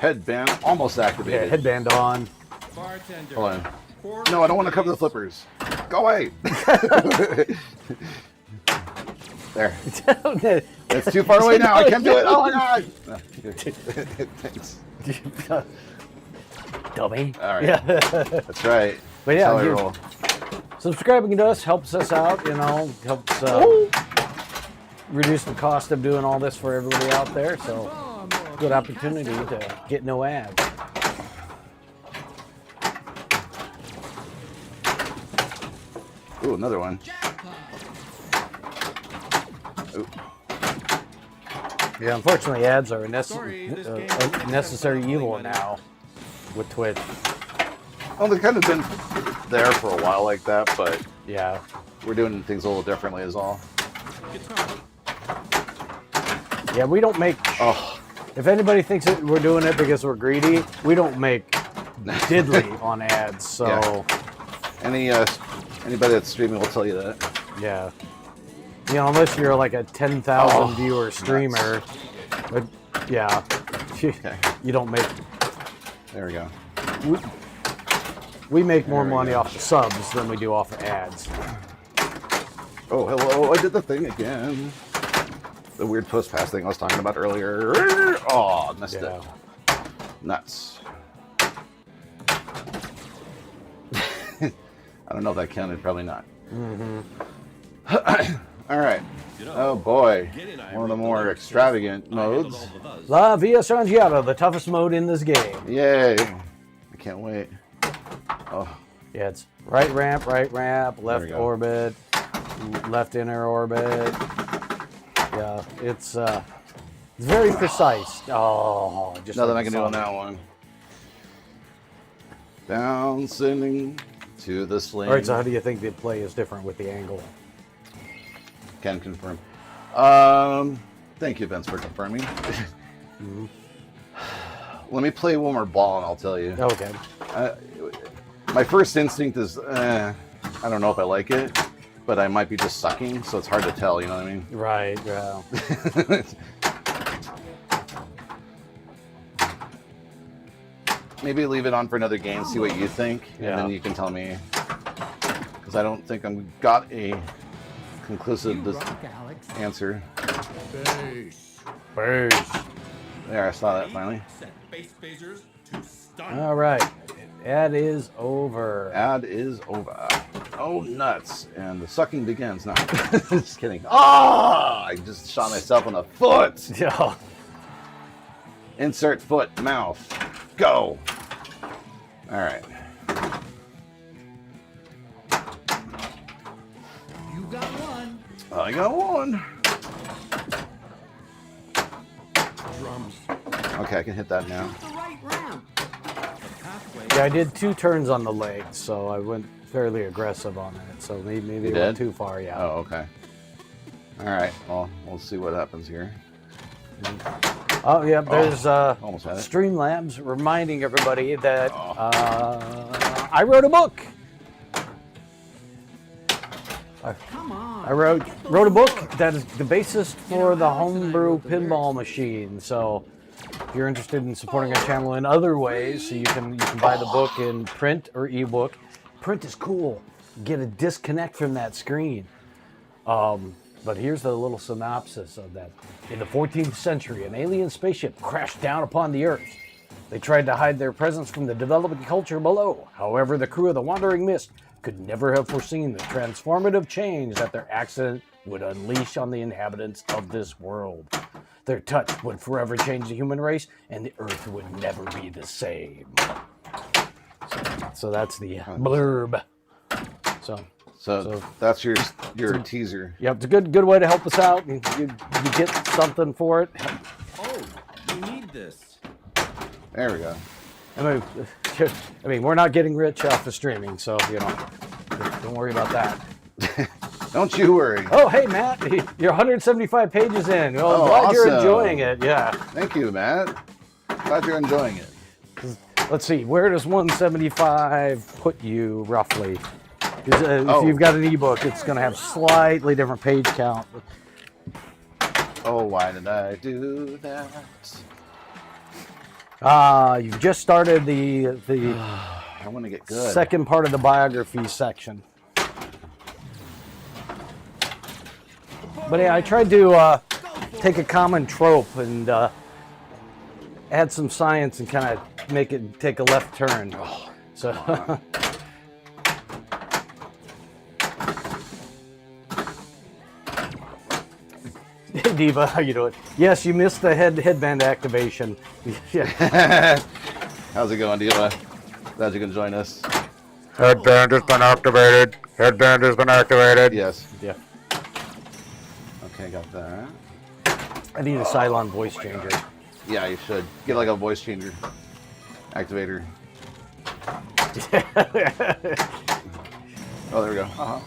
Headband almost Yeah, activated. headband on. Bartender. Hold on. Pour No, I don't want to cover the flippers. Go away. There. It's too far away now. I can't do it. Oh my god. Thanks. Dummy. All right. Yeah. That's right. But yeah, That's how I you- roll. Subscribing to us helps us out, helps reduce the cost of doing all this for everybody out there. So, good opportunity to get no ads. Ooh, another one. Ooh. Yeah, unfortunately, ads are a Sorry, this game necessary evil now. with Twitch. Well, they've kind of been there for a while like that, but Yeah. we're doing things a little differently is all. Guitar. Yeah, we don't make. Oh, If anybody thinks that we're doing it because we're greedy, we don't make diddly on ads. So, Yeah. Anybody that's streaming will tell you that. yeah. You know, unless you're like a 10,000 viewer streamer, but yeah, you don't make. There we go. We make more There we money go. off the subs than we do off of ads. Oh, hello! I did the thing again. The weird post pass thing I was talking about earlier. Oh, missed Yeah. it. Nuts. I don't know if that counted. Probably not. All right. Oh boy, one of the more extravagant modes. La Via Strangiata, the toughest mode in this game. Yay! I can't wait. Oh, Yeah, it's right ramp, left we go. orbit, left inner orbit. Yeah, it's very precise. Oh, just nothing like I can do on that one. Bouncing to the sling. All right, so how do you think the play is different with the angle? Can confirm. Thank you, Vince, for confirming. Let me play one more ball and I'll tell you. Okay. My first instinct is, I don't know if I like it, but I might be just sucking, so it's hard to tell, you know what I mean? Right, yeah. Maybe leave it on for another game, see what you think, Yeah. and then you can tell me. Because I don't think I've got a conclusive You rock, Alex. answer. Bass. Burst. There, I saw that finally. Set bass phasers to stun. All right, ad is over. Ad is over. Oh, nuts. And the sucking begins. No, just kidding. Ah! I just shot myself in the foot. Yeah. Insert foot, mouth. Go. All right. You got one. I got one. Drums. Okay, I can hit that now. The right ramp. Pathway. Yeah, I did 2 turns on the leg, so I went fairly aggressive on it. So maybe it did? went too far, yeah. Oh, okay. All right. Well, we'll see what happens here. Oh, yeah, there's almost had it. Streamlabs reminding everybody that I wrote a book. Come on. I wrote a book that is the basis for the homebrew pinball machine. So if you're interested in supporting our channel in other ways, so you can buy the book in print or ebook. Print is cool. Get a disconnect from that screen. But here's the little synopsis of that. In the 14th century, an alien spaceship crashed down upon the Earth. They tried to hide their presence from the developing culture below. However, the crew of the Wandering Mist could never have foreseen the transformative change that their accident would unleash on the inhabitants of this world. Their touch would forever change the human race, and the Earth would never be the same. So that's the blurb. So that's your teaser. Yeah, it's a good way to help us out. You get something for it. Oh, you need this. There we go. I mean, we're not getting rich off of streaming, so don't worry about that. Don't you worry. Oh, hey Matt, you're 175 pages in. Well, I'm glad you're awesome. enjoying it. Yeah. Thank you, Matt. Glad you're enjoying it. Let's see, where does 175 put you roughly? 'Cause, Oh. if you've got an ebook, it's going to have slightly different page count. Oh, why did I do that? You've just started the I want to get good. second part of the biography section. But yeah, I tried to take a common trope and add some science and kind of make it take a left turn. So. Hey Diva, how you doing? Yes, you missed the headband activation. Yeah. How's it going, Diva? Glad you can join us. Headband has been activated. Headband has been activated. Yes. Yeah. Okay, got that. I need a Cylon voice changer. Yeah, you should. Get like a voice changer activator. Oh, there we go.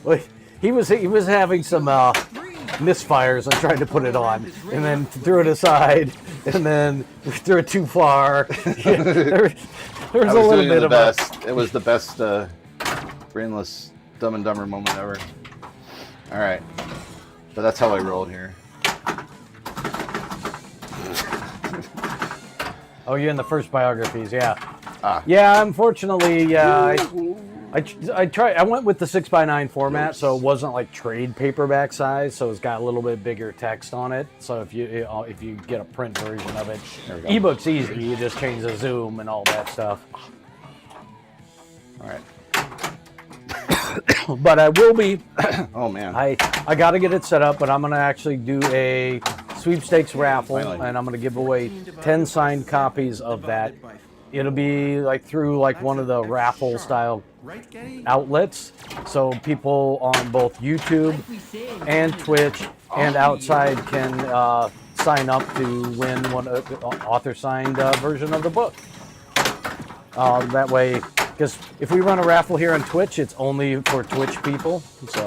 Well, he was having some misfires on trying to put it on, and then threw it aside, and then threw it too far. There was a little bit of It was the best brainless Dumb and Dumber moment ever. All right, but that's how I rolled here. Oh, you're in the first biographies, yeah. Ah. Yeah, unfortunately, I went with the 6x9 format, so it wasn't like trade paperback size, so it's got a little bit bigger text on it. So if you get a print version of it, ebook's easy. You just change the zoom and all that stuff. All right. But I will be. Oh man. I got to get it set up, but I'm gonna actually do a sweepstakes raffle, Finally. and I'm gonna give away 10 signed copies of that. It'll be like through like one of the raffle style outlets, so people on both YouTube and Twitch and outside can sign up to win one author signed version of the book. That way, because if we run a raffle here on Twitch, it's only for Twitch people. So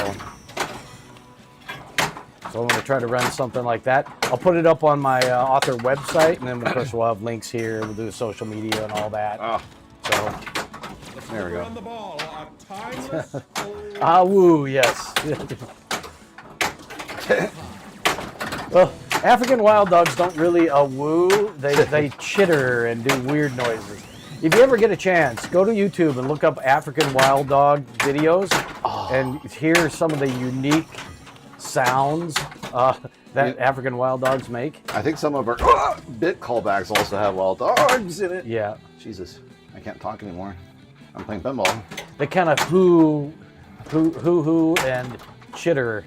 I'm going to try to run something like that. I'll put it up on my author website, and then of course we'll have links here. We'll do social media and all that. Oh, So, there we go. On the ball, a timeless ah, woo, yes. Well, African wild dogs don't really woo. They chitter and do weird noises. If you ever get a chance, go to YouTube and look up African wild dog videos and hear some of the unique sounds that African wild dogs make. I think some of our bit callbacks also have wild dogs in it. Yeah. Jesus, I can't talk anymore. I'm playing pinball. They kind of hoo, and chitter.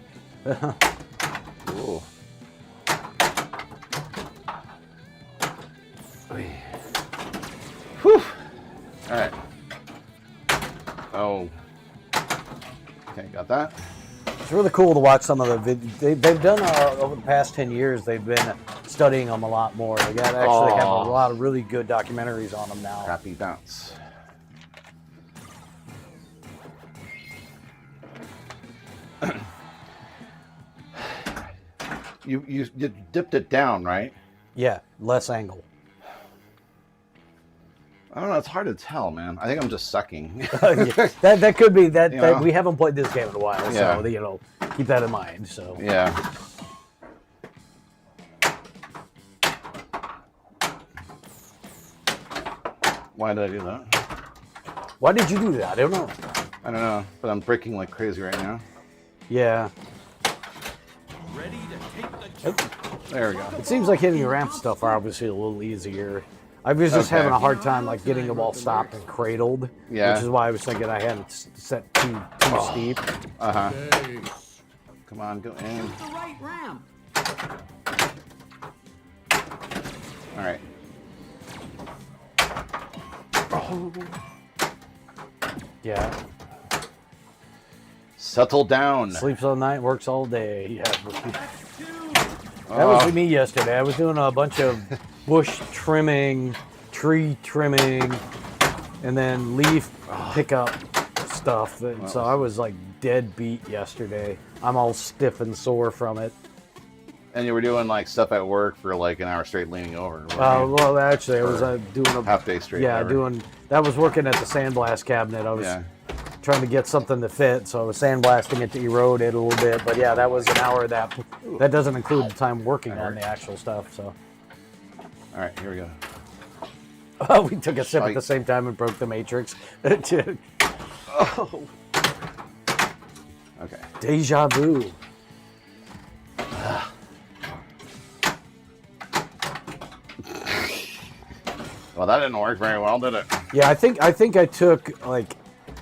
Ooh. Whew. All right. Oh. Okay, got that. It's really cool to watch some of the they've done over the past 10 years. They've been studying them a lot more. They got actually have a lot of really good documentaries on them now. Crappy bounce. You dipped it down, right? Yeah, less angle. I don't know. It's hard to tell, man. I think I'm just sucking. That could be that, You that know? we haven't played this game in a while, Yeah. so keep that in mind. So Yeah. Why did I do that? why did you do that? I don't know. I don't know, but I'm breaking like crazy right now. Yeah, ready to take the There we go. it seems like hitting ramp stuff are obviously a little easier. I was just having a hard time like getting them all stopped and cradled, Yeah. which is why I was thinking I had it set too steep. Uh-huh. Come on, go in. The right ramp. All right. Yeah, Settle down. sleeps all night, works all day. Yeah, that was me yesterday. I was doing a bunch of bush trimming, tree trimming, and then leaf pickup stuff. And so I was like dead beat yesterday. I'm all stiff and sore from it. And you were doing like stuff at work for like an hour straight leaning over. weren't you? Well, actually, I was doing a Half day straight. yeah, whatever. that was working at the sandblast cabinet. I was Yeah. trying to get something to fit, so I was sandblasting it to erode it a little bit. But yeah, that was an hour. That doesn't include the time working on the actual stuff. So All right, here we go. we took a sip at Shite. the same time and broke the matrix. Oh. Okay. Deja vu. Well, that didn't work very well, did it? Yeah, I think I took like,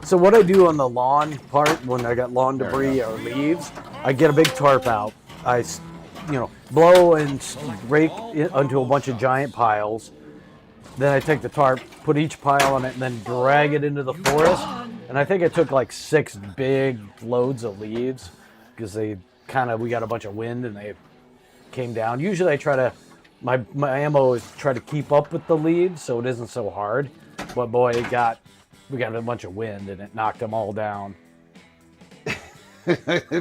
so what I do on the lawn part when I got lawn There we debris or leaves, I get a big tarp out. I blow and rake it onto a bunch of giant piles. Then I take the tarp, put each pile on it, and then drag it into the forest. And I think I took like 6 big loads of leaves because we got a bunch of wind and they came down. Usually I try to, my ammo is try to keep up with the leaves so it isn't so hard. But boy, it got we got a bunch of wind and it knocked them all down.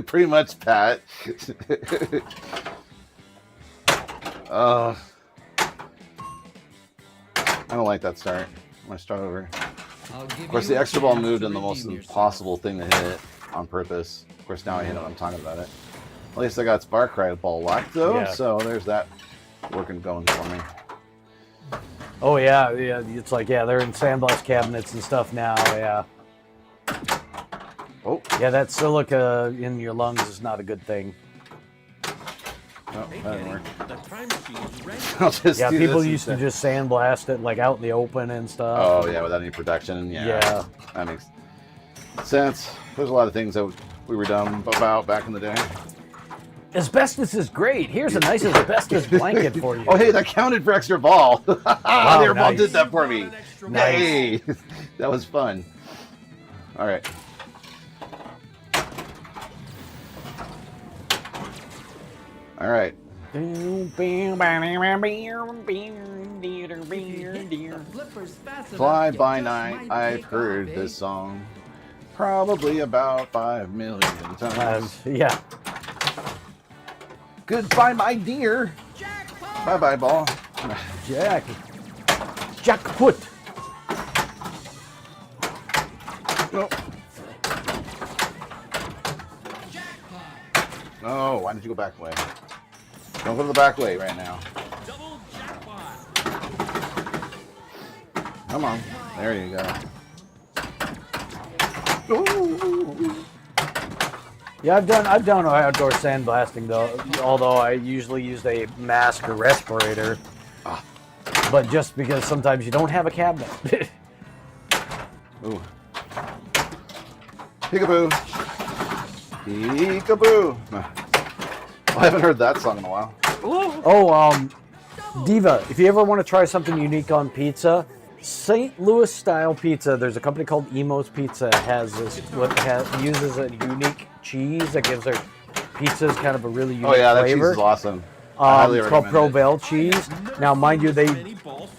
Pretty much, Pat. I don't like that start. I'm going to start over. Of course, the extra ball moved in the most impossible thing to hit on purpose. Of course, now I hit it. I'm talking about it. At least I got Spark Ride ball locked, though. Yeah. So there's that going for me. Oh, yeah. It's like, they're in sandblast cabinets and stuff now. Yeah. Oh. Yeah, that silica in your lungs is not a good thing. Oh, that didn't work. The time machine's ready. I'll just do People this used to instead. just sandblast it like out in the open and stuff. Oh, yeah, without any protection. Yeah. That makes sense. There's a lot of things that we were dumb about back in the day. Asbestos is great. Here's a nice asbestos blanket for you. Oh, hey, that counted for extra ball. The air ball nice. did that for me. Nice. Hey, that was fun. All right. All right. Flippers fast Fly enough, by you just night. might I've take heard off, this song probably about 5 million times. Yeah. Goodbye, my dear. Bye bye, ball. Jackpot. No. Oh, why did you go back way? Don't go to the back way right now. Double jackpot. Come on. There you go. Ooh. Yeah, I've done outdoor sandblasting though. Although I usually use a mask or respirator, but just because sometimes you don't have a cabinet. Ooh. Peekaboo. Peekaboo. I haven't heard that song in a while. Diva, if you ever want to try something unique on pizza, St. Louis style pizza. There's a company called Emo's Pizza has this uses a unique cheese that gives their pizzas kind of a really unique Oh yeah, that flavor. cheese is awesome. I highly It's called recommend it. Provel cheese. Now, mind you,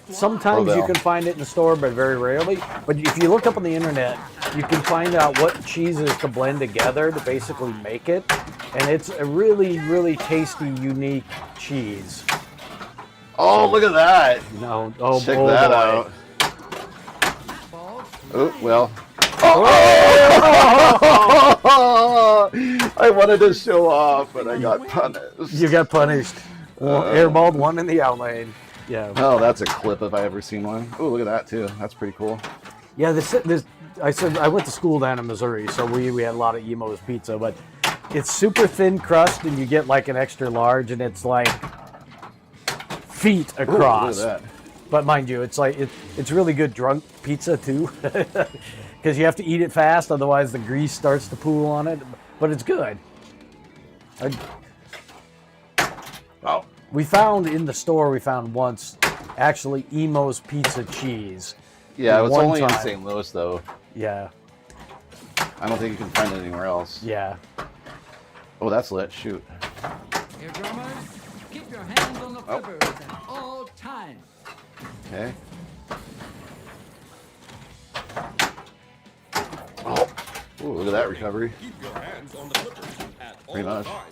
sometimes you Provel. can find it in the store, but very rarely. But if you look up on the internet, you can find out what cheeses to blend together to basically make it, and it's a really, really tasty, unique cheese. Oh, look at that. No, Check boy. that out. Oh, well. I wanted to show off, but I got punished. You got punished. Airballed one in the outlane. Yeah. Oh, that's a clip if I ever seen one. Oh, look at that too. That's pretty cool. Yeah, I went to school down in Missouri, so we had a lot of Emo's Pizza, but it's super thin crust, and you get like an extra large, and it's like feet Ooh, across. look at that. But mind you, it's like it's really good drunk pizza too, because you have to eat it fast, otherwise the grease starts to pool on it. But it's good. Oh, We found in the store once actually Emo's Pizza cheese. yeah, it was One only in time. St. Louis though. Yeah, I don't think you can find it anywhere else. yeah. Oh, that's lit. Shoot. Here, drummers, keep your hands on the flippers at all times. Okay. Oh, ooh, look at that recovery. Keep your hands on the flippers at all Pretty much. times.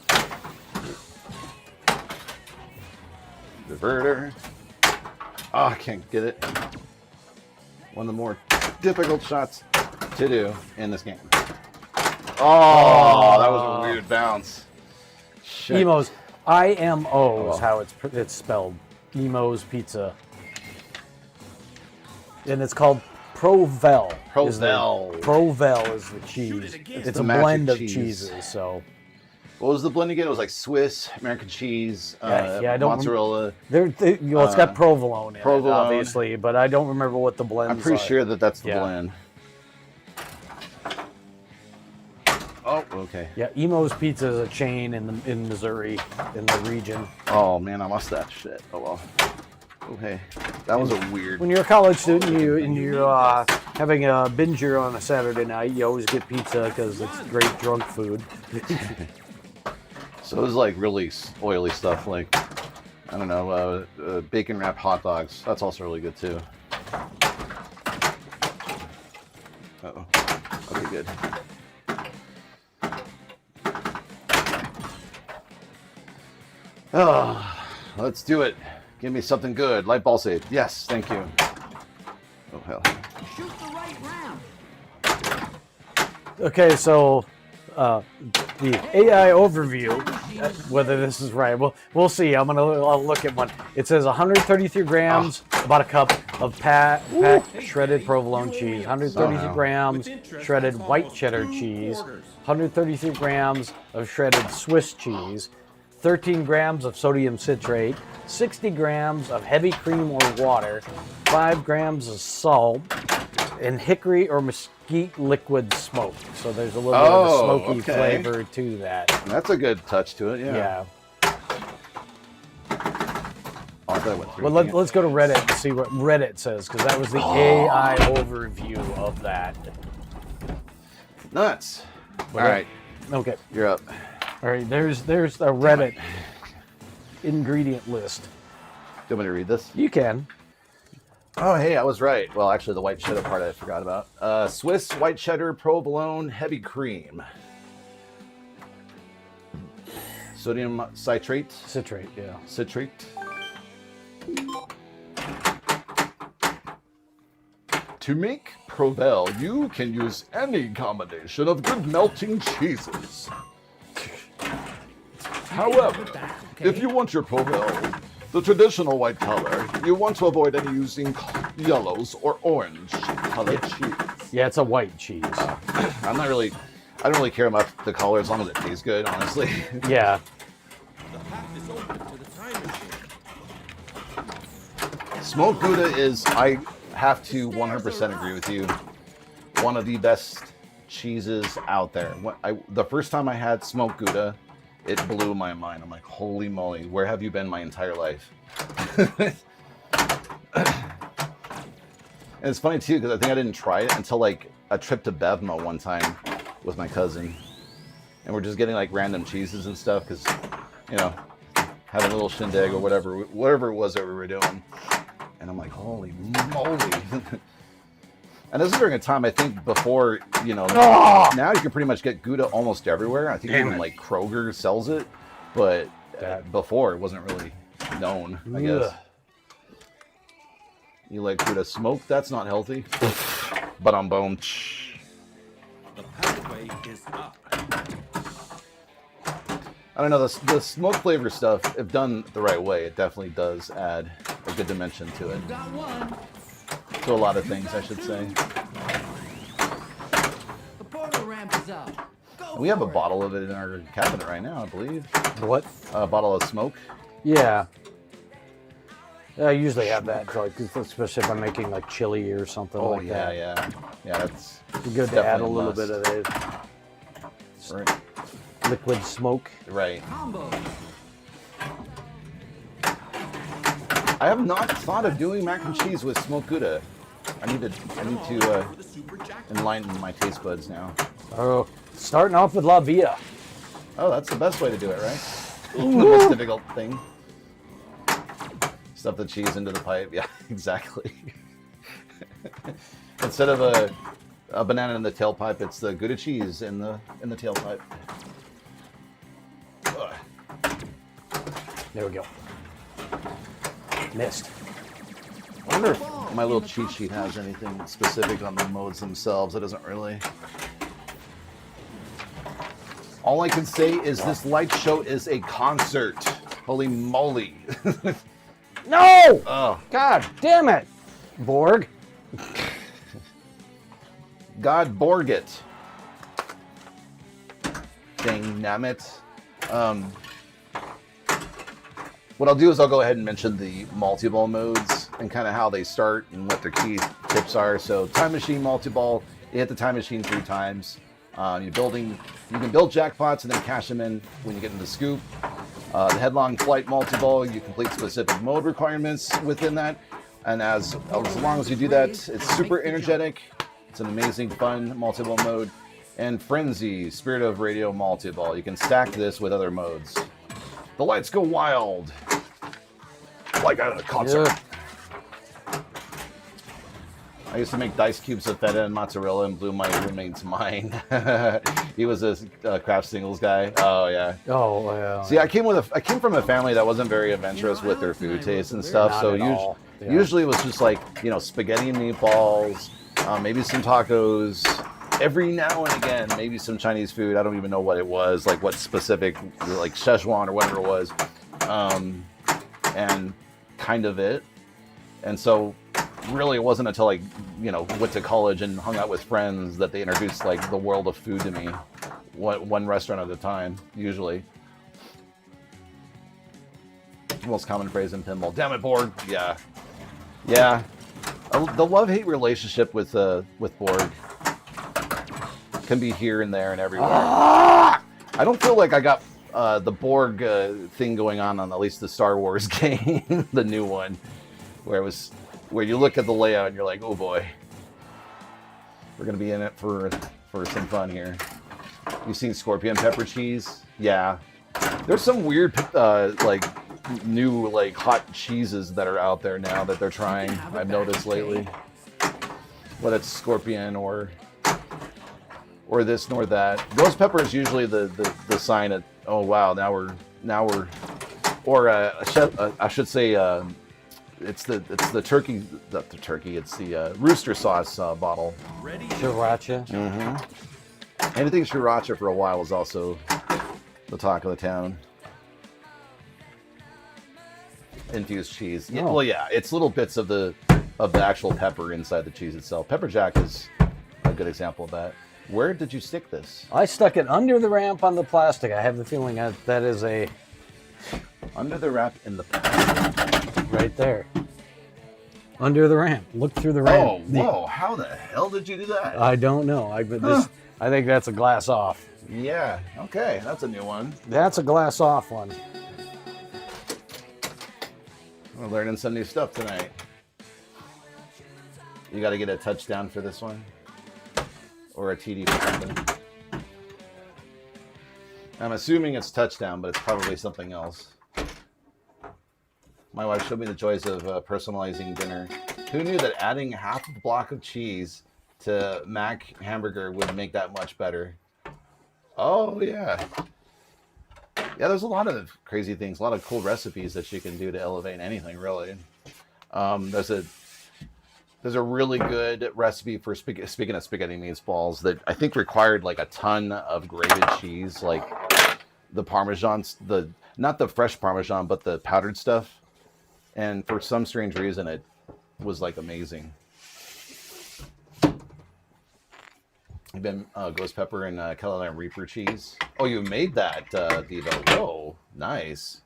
Diverter. Oh, I can't get it. One of the more difficult shots to do in this game. Oh, that was a weird bounce. Shit. Emo's, IMO is Oh. how it's spelled. Emo's Pizza, and it's called Provel. Provel. Provel is the cheese. again. It's the a magic blend of cheese. cheeses. So What was the blend again? It was like Swiss, American cheese, I don't mozzarella. it's got provolone in provolone. it, obviously, but I don't remember what the blend. I'm pretty sure that that's the Yeah. blend. Oh, okay. Yeah, Emo's Pizza is a chain in Missouri, in the region. Oh man, I lost that shit. Oh well. Okay, that was a weird. When you're a college student, you're having a binger on a Saturday night, you always get pizza because it's great drunk food. So it was like really oily stuff, like I don't know, bacon wrapped hot dogs. That's also really good too. Uh-oh. Okay, good. Oh, let's do it. Give me something good. Light ball save. Yes, thank you. Oh, hell. Shoot the right round. Okay, so the AI overview, whether this is right, we'll see. I'll look at one. It says 133 grams, about a cup of packed shredded provolone cheese, 133 grams shredded white cheddar cheese, 133 grams of shredded Swiss cheese, 13 grams of sodium citrate, 60 grams of heavy cream or water, 5 grams of salt, and hickory or mesquite liquid smoke. So there's a little bit of a smoky flavor to that. That's a good touch to it, yeah. Well, let's go to Reddit and see what Reddit says, because that was the AI overview of that. Nuts. All right. Okay. You're up. All right, there's a Reddit ingredient list. Do you want me to read this? You can. Oh, hey, I was right. Well, actually, the white cheddar part I forgot about. Swiss white cheddar provolone heavy cream. Sodium citrate. Citrate, yeah. Citrate. To make Provel, you can use any combination of good melting cheeses. However, if you want your Provel the traditional white color, you want to avoid any using yellows or orange colored cheese. Yeah, it's a white cheese. I don't really care about the color as long as it tastes good, honestly. Yeah. The path is open to the time machine. Smoked Gouda is, I have to 100% agree with you, one of the best cheeses out there. The first time I had smoked Gouda, it blew my mind. I'm like, holy moly, where have you been my entire life? And it's funny too, because I think I didn't try it until like a trip to Bevmo one time with my cousin. And we're just getting like random cheeses and stuff because, you know, having a little shindig or whatever it was that we were doing. And I'm like, holy moly. And this is during a time, I think, before, you know, now you can pretty much get Gouda almost everywhere. I think even like Kroger sells it. But before, it wasn't really known, I guess. You like Gouda smoked? That's not healthy. But I'm boom. The pathway is up. I don't know, the smoke flavor stuff, if done the right way, it definitely does add a good dimension to it. Got one. To a lot of things, I should say. The portal ramp is up. Go We have a for it. bottle of it in our cabinet right now, I believe. What? A bottle of smoke. Yeah. I usually have that, like, especially if I'm making like chili or something like that. Yeah, that's It's good to add a definitely little must. bit of it. Right. Liquid smoke. Right. Combo. I have not thought of doing mac and cheese with smoked Gouda. I need to For the super jackpot. enlighten my taste buds now. Oh, starting off with La Via. Oh, that's the best way to do it, right? The most difficult thing. Stuff the cheese into the pipe. Yeah, exactly. Instead of a banana in the tailpipe, it's the Gouda cheese in the tailpipe. Ugh. There we go. Missed. I wonder if my little cheat sheet has anything specific on the modes themselves. It doesn't really. All I can say is this light show is a concert. Holy moly. No! Oh, God damn it! Borg. God Borg it. Dang nammit. What I'll do is I'll go ahead and mention the multi-ball modes and kind of how they start and what their key tips are. So time machine multi-ball, you hit the time machine 3 times. You can build jackpots and then cash them in when you get into the scoop. The headlong flight multi-ball, you complete specific mode requirements within that. And as long as you do that, it's super energetic. It's an amazing, fun multi-ball mode. And Frenzy, Spirit of Radio multi-ball. You can stack this with other modes. The lights go wild. Like at a concert. Yeah. I used to make dice cubes of feta and mozzarella and blew my roommate's mind. He was a craft singles guy. Oh yeah. Oh yeah. See, I came from a family that wasn't very adventurous with their food taste and stuff. Not So at all. Yeah. usually it was just like, you know, spaghetti and meatballs, maybe some tacos. Every now and again, maybe some Chinese food. I don't even know what it was, like what specific, like Szechuan or whatever it was, and kind of it. And so, really, it wasn't until I, you know, went to college and hung out with friends that they introduced like the world of food to me, one restaurant at a time, usually. Most common phrase in pinball. Damn it, Borg. Yeah. The love-hate relationship with Borg can be here and there and everywhere. I don't feel like I got the Borg thing going on at least the Star Wars game, the new one, where you look at the layout and you're like, oh boy, we're gonna be in it for some fun here. You've seen scorpion pepper cheese? Yeah. There's some weird like new like hot cheeses that are out there now that they're trying. I've noticed lately. Whether it's scorpion or this nor that. Ghost pepper is usually the sign of, oh wow, now we're or I should say it's the turkey, not the turkey, it's the rooster sauce bottle. Sriracha. Mm-hmm. Anything sriracha for a while was also the talk of the town. Infused cheese. Yeah, well, yeah, it's little bits of the actual pepper inside the cheese itself. Pepper jack is a good example of that. Where did you stick this? I stuck it under the ramp on the plastic. I have the feeling that is a... Under the wrap in the plastic. Right there. Under the ramp. Look through the ramp. Oh, whoa. How the hell did you do that? I don't know. I think that's a glass off. Yeah. Okay. That's a new one. That's a glass off one. We're learning some new stuff tonight. You got to get a touchdown for this one? Or a TD for something? I'm assuming it's touchdown, but it's probably something else. My wife showed me the joys of personalizing dinner. Who knew that adding half a block of cheese to Mac hamburger would make that much better? Oh, yeah. Yeah, there's a lot of crazy things, a lot of cool recipes that you can do to elevate anything, really. There's a really good recipe for, speaking of spaghetti meatballs, that I think required like a ton of grated cheese, like the Parmesan, not the fresh Parmesan, but the powdered stuff. And for some strange reason, it was like amazing. You've been ghost pepper and Carolina Reaper cheese. Oh, you made that, Devo. Whoa, nice.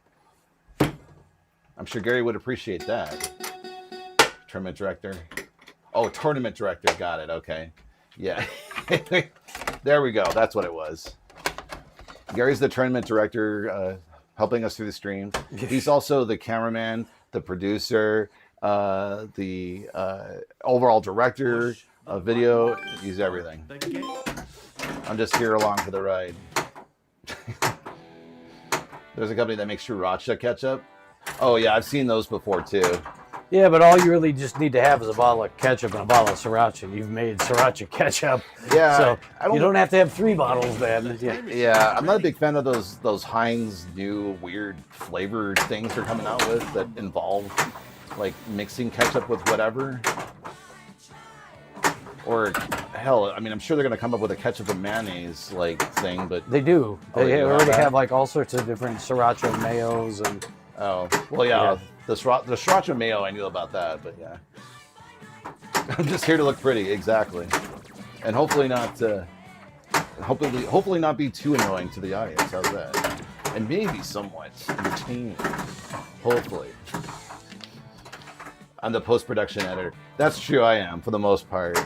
I'm sure Gary would appreciate that. Tournament director. Oh, tournament director. Got it. Okay. Yeah. There we go. That's what it was. Gary's the tournament director, helping us through the stream. He's also the cameraman, the producer, the overall director of video. He's everything. I'm just here along for the ride. There's a company that makes sriracha ketchup. Oh yeah, I've seen those before too. Yeah, but all you really just need to have is a bottle of ketchup and a bottle of sriracha. You've made sriracha ketchup. Yeah. So you don't have to have 3 bottles then. Yeah, I'm not a big fan of those Heinz new weird flavor things they're coming out with that involve like mixing ketchup with whatever. Or hell, I mean, I'm sure they're going to come up with a ketchup and mayonnaise like thing, but they do. They already have like all sorts of different sriracha mayos and. Oh well, yeah. The sriracha mayo, I knew about that, but yeah. I'm just here to look pretty, exactly, and hopefully not not be too annoying to the audience. How's that? And maybe somewhat entertaining. Hopefully. I'm the post-production editor. That's true. I am for the most part.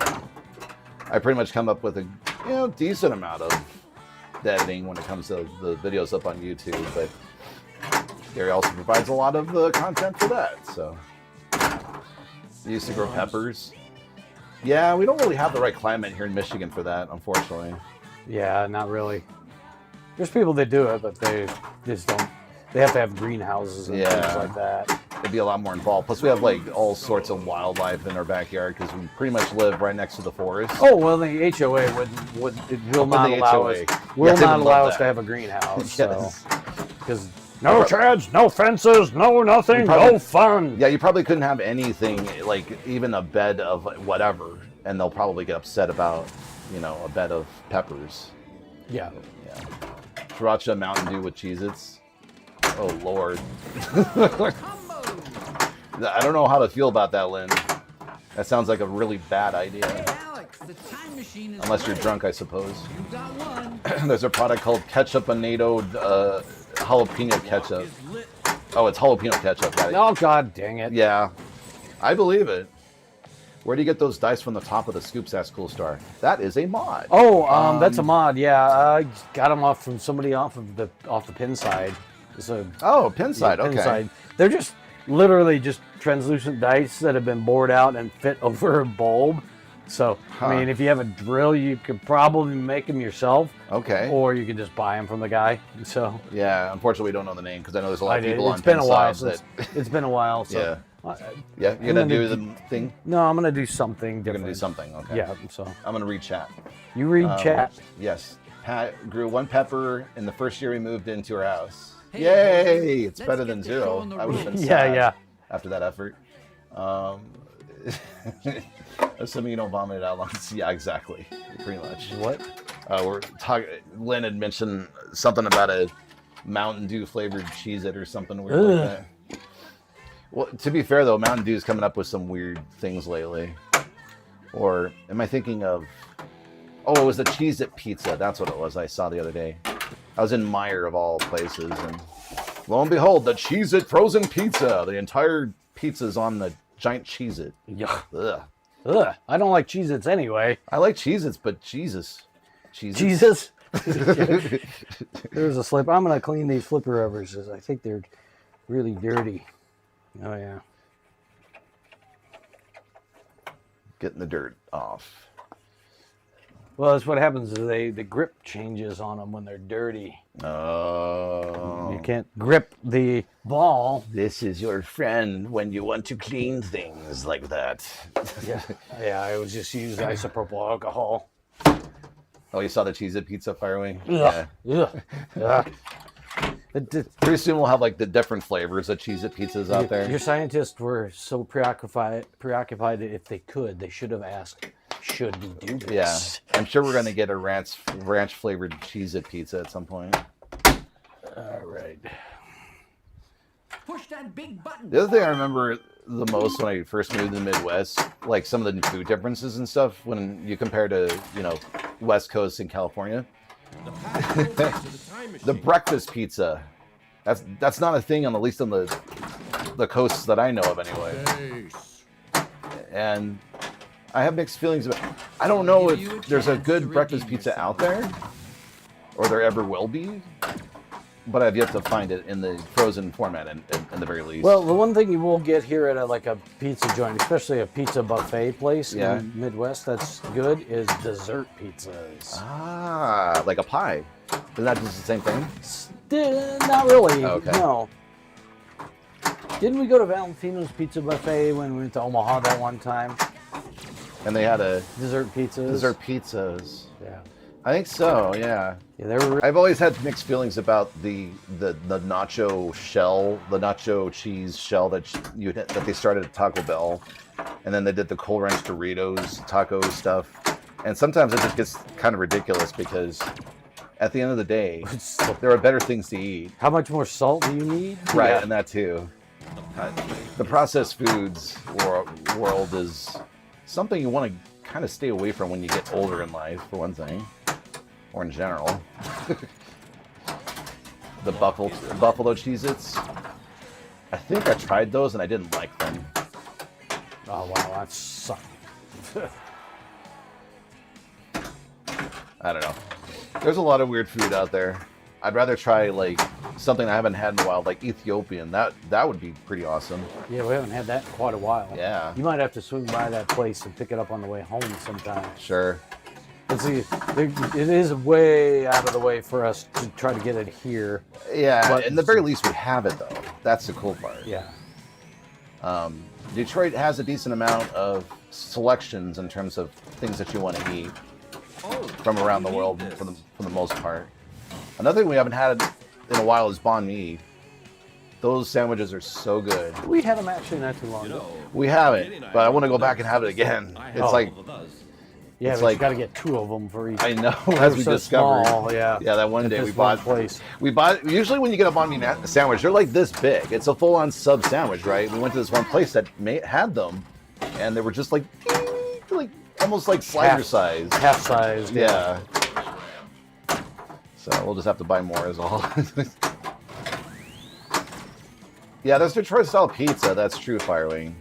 I pretty much come up with a decent amount of editing when it comes to the videos up on YouTube, but Gary also provides a lot of the content for that. So we used to grow peppers. Yeah, we don't really have the right climate here in Michigan for that, unfortunately. Yeah, not really. There's people that do it, but they just don't. They have to have greenhouses and things like that. it'd be a lot more involved. Plus, we have like all sorts of wildlife in our backyard because we pretty much live right next to the forest. Oh well, the HOA will not allow us. Will not allow us to have a greenhouse. Yes. Because no sheds, no fences, no nothing, no fun. Yeah, you probably couldn't have anything like even a bed of whatever, and they'll probably get upset about, you know, a bed of peppers. Yeah. Yeah. Sriracha Mountain Dew with Cheez-Its. Oh Lord. I don't know how to feel about that, Lynn. That sounds like a really bad idea. Hey, Alex, the time machine is Unless you're ready. drunk, I suppose. You got one. There's a product called Ketchup-A-Nato jalapeno ketchup. Is lit. Oh, it's jalapeno ketchup. Got it. Oh God, dang it. Yeah, I believe it. Where do you get those dice from the top of the Scoops Ass Cool Star? That is a mod. Oh, that's a mod. Yeah, I got them off from somebody off the pin side. It's a Oh, pin side. pin Okay. side. They're just literally just translucent dice that have been bored out and fit over a bulb. So, Huh. I mean, if you have a drill, you could probably make them yourself, Okay. or you can just buy them from the guy. So, Yeah, unfortunately, we don't know the name because I know there's a lot of people on it's been pin a while sides since it's been a while. So, Yeah. I- Yeah, you're gonna I'm do gonna the thing. no, I'm gonna do something You're different. gonna do something. Okay. Yeah. So I'm gonna read chat. you read chat. Yes. Pat grew 1 pepper in the first year we moved into her house. Hey, Yay! It's let's better get than the show 0. on the I would have been road. Yeah, sad yeah. after that effort. Assuming you don't vomit it out loud. Yeah, exactly. Pretty much. What? We're talking. Lynn had mentioned something about a Mountain Dew flavored Cheez-It or something weird like that. Well, to be fair though, Mountain Dew is coming up with some weird things lately. Or am I thinking of? Oh, it was the Cheez-It pizza. That's what it was. I saw the other day. I was in Meyer of all places, and lo and behold, the Cheez-It frozen pizza. The entire pizza's on the giant Cheez-It. Yuck. Ugh. Ugh. I don't like Cheez-Its anyway. I like Cheez-Its, but Jesus. Cheez-Its. Jesus. There's a slip. I'm gonna clean these flipper rubbers because I think they're really dirty. Oh yeah. Getting the dirt off. Well, that's what happens is the grip changes on them when they're dirty. Oh. You can't grip the ball. This is your friend when you want to clean things like that. Yeah. Yeah, I would just use isopropyl alcohol. Oh, you saw the Cheez-It pizza firing? Ugh. Yeah. Ugh. Ugh. Pretty soon we'll have like the different flavors of Cheez-It pizzas out there. Your scientists were so preoccupied that if they could, they should have asked, should we do Yeah. this? I'm sure we're going to get a ranch flavored Cheez-It pizza at some point. All right. Push that big button. The other thing I remember the most when I first moved to the Midwest, like some of the food differences and stuff when you compare to, you know, West Coast and California. The path goes to the time machine. The breakfast pizza. That's not a thing on at least on the coasts that I know of anyway. Ace. And I have mixed feelings about. I don't know Give you a if there's a chance good to breakfast redeem pizza yourself. out there, or there ever will be. But I've yet to find it in the frozen format, in the very least. Well, the one thing you will get here at a pizza joint, especially a pizza buffet place Yeah. in Midwest that's good, is dessert pizzas. like a pie. Isn't that just the same thing? Not really. Okay. No. Didn't we go to Valentino's Pizza Buffet when we went to Omaha that one time? And they had a Dessert pizzas. dessert pizzas. Yeah. I think so. Yeah. Yeah, they were. I've always had mixed feelings about the nacho shell, the nacho cheese shell that they started at Taco Bell, and then they did the Cold Ranch Doritos taco stuff, and sometimes it just gets kind of ridiculous because at the end of the day, there are better things to eat, How much more salt do you need? right? Yeah. And that too. The processed foods world is something you want to kind of stay away from when you get older in life, for one thing. Or in general. The buffalo Cheez-Its. I think I tried those and I didn't like them. Oh wow, that sucked. I don't know. There's a lot of weird food out there. I'd rather try like something I haven't had in a while, like Ethiopian. That would be pretty awesome. Yeah, we haven't had that in quite a while. Yeah. You might have to swing by that place and pick it up on the way home sometime. Sure. Let's see, it is way out of the way for us to try to get it here. Yeah, But- at the very least we have it though. That's the cool part. Yeah. Detroit has a decent amount of selections in terms of things that you want to eat from around the world for the most part. Another thing we haven't had in a while is banh mi. Those sandwiches are so good. We had them actually not too long ago. We haven't, but I want to go back and have it again. It's like, Yeah, it's but like- you got to get 2 of them for each. I know, They're as we so discovered. small, yeah. Yeah, that one At day this we one bought. place. Usually when you get a banh mi sandwich, they're like this big. It's a full-on sub sandwich, right? We went to this one place that had them, and they were just like almost like slider size. Half size. Yeah. So we'll just have to buy more is all. Yeah, there's Detroit-style pizza. That's true, Firewing.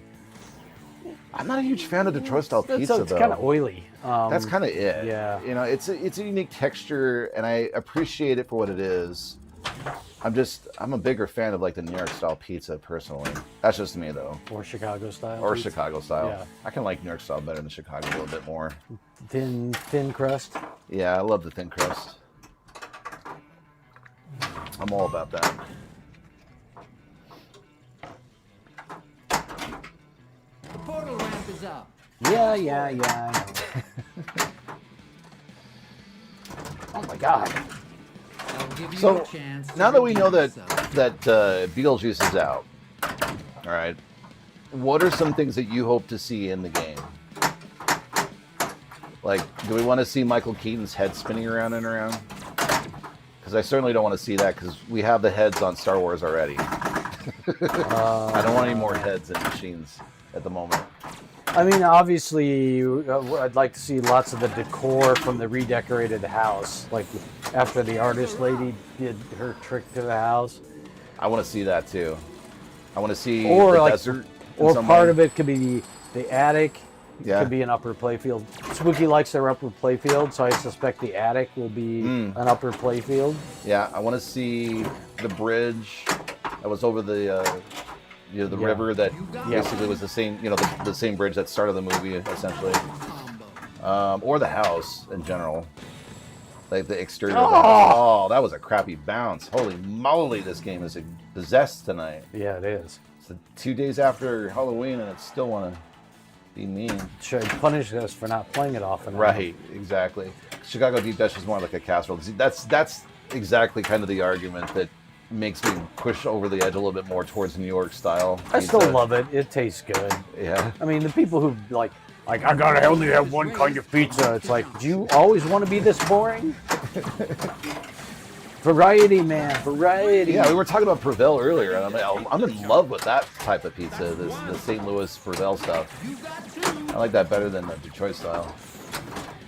I'm not a huge fan of Detroit-style pizza, It's though. kind of oily. That's kind of it. yeah. You know, it's a unique texture, and I appreciate it for what it is. I'm a bigger fan of like the New York style pizza personally. That's just me though. Or Chicago style. Or pizza. Chicago style. Yeah. I can like New York style better than Chicago a little bit more. Thin crust. Yeah, I love the thin crust. I'm all about that. The portal ramp is up. Yeah. I know. Oh my God. I'll give you So a chance to now that we know redeem that yourself. Beetlejuice is out, all right, what are some things that you hope to see in the game? Like, do we want to see Michael Keaton's head spinning around and around? Because I certainly don't want to see that because we have the heads on Star Wars already. I don't want any more heads and machines at the moment. I mean, obviously, I'd like to see lots of the decor from the redecorated house, like after the artist lady did her trick to the house. I want to see that too. I want to see Or the like- desert. Or part of it could be the attic. Yeah. Could be an upper playfield. Spooky likes their upper playfield, so I suspect the attic will be an upper playfield. Yeah, I want to see the bridge that was over the Yeah. river that Yeah. basically was the same, the same bridge that started the movie essentially, or the house in general, like the exterior. Of the house. Oh, that was a crappy bounce! Holy moly, this game is possessed tonight. Yeah, it is. It's 2 days after Halloween, and it still want to be mean. Should punish us for not playing it often enough. Right, exactly. Chicago Deep Dish is more like a casserole. See, that's exactly kind of the argument that makes me push over the edge a little bit more towards New York style. I still pizza. love it. It tastes good. Yeah. I mean, the people who like I gotta only have one kind of pizza. It's like, do you always want to be this boring? Variety, man, variety. Yeah, we were talking about Prevail earlier, and I'm in love with that type of pizza, the St. Louis Prevail stuff. I like that better than the Detroit style.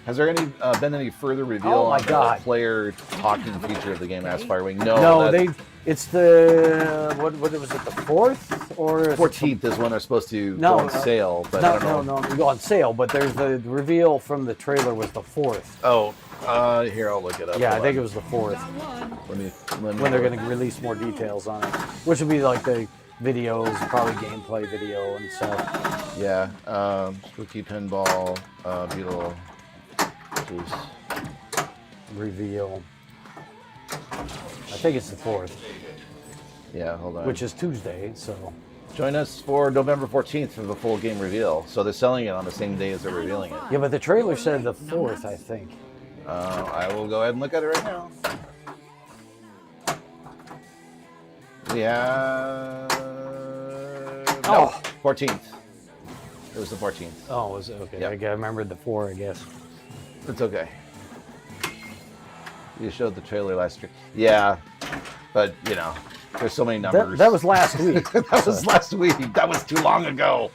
Has there been any further reveal Oh my on God. the player talking feature of the game, Ask Firewing? No, No, it's the what was it, the 4th or is it 14th is when they're supposed to No, go on no. sale, but I don't know. No, go on sale. But there's the reveal from the trailer was the 4th. Oh, here, I'll look it up. Yeah, I Hold think on. it was the 4th Let me when they're going to release more details on it, which will be like the videos, probably gameplay video and stuff. Yeah, Spooky Pinball, Beetle Juice. Reveal. I think it's the 4th, Yeah, hold on. which is Tuesday. So Join us for November 14th for the full game reveal. So they're selling it on the same day as they're revealing it. yeah, but the trailer said the 4th, I think. I will go ahead and look at it right now. Yeah. No, 14th. It was the 14th. Oh, was it? Okay. Yep. I remembered the 4, I guess. It's okay. You showed the trailer last year. Yeah, but there's so many numbers. That was last week. That was last week. That was too long ago.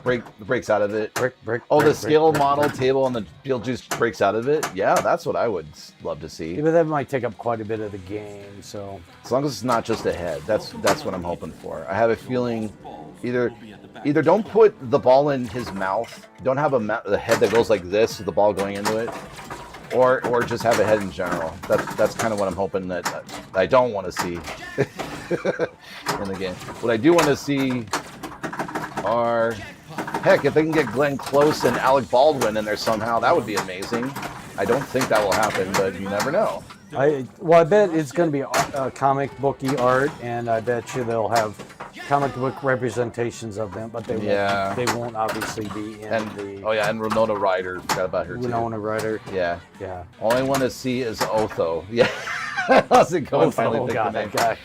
breaks out of it. Brick. Oh, the brick, scale brick, model table and the Beetlejuice breaks out of it. Yeah, that's what I would love to see. Yeah, but that might take up quite a bit of the game. So As long as it's not just a head. That's what I'm hoping for. I have a feeling either don't put the ball in his mouth. Don't have a head that goes like this with the ball going into it. Or just have a head in general. That's kind of what I'm hoping that I don't want to see in the game. What I do want to see are, heck, if they can get Glenn Close and Alec Baldwin in there somehow, that would be amazing. I don't think that will happen, but you never know. I bet it's going to be comic booky art, and I bet you they'll have comic book representations of them, but they won't obviously be in the. Oh yeah, and Winona Ryder. Forgot about her too. Winona Ryder. Yeah. Yeah. All I want to see is Otho. Yeah. How's it going? Oh God, that guy.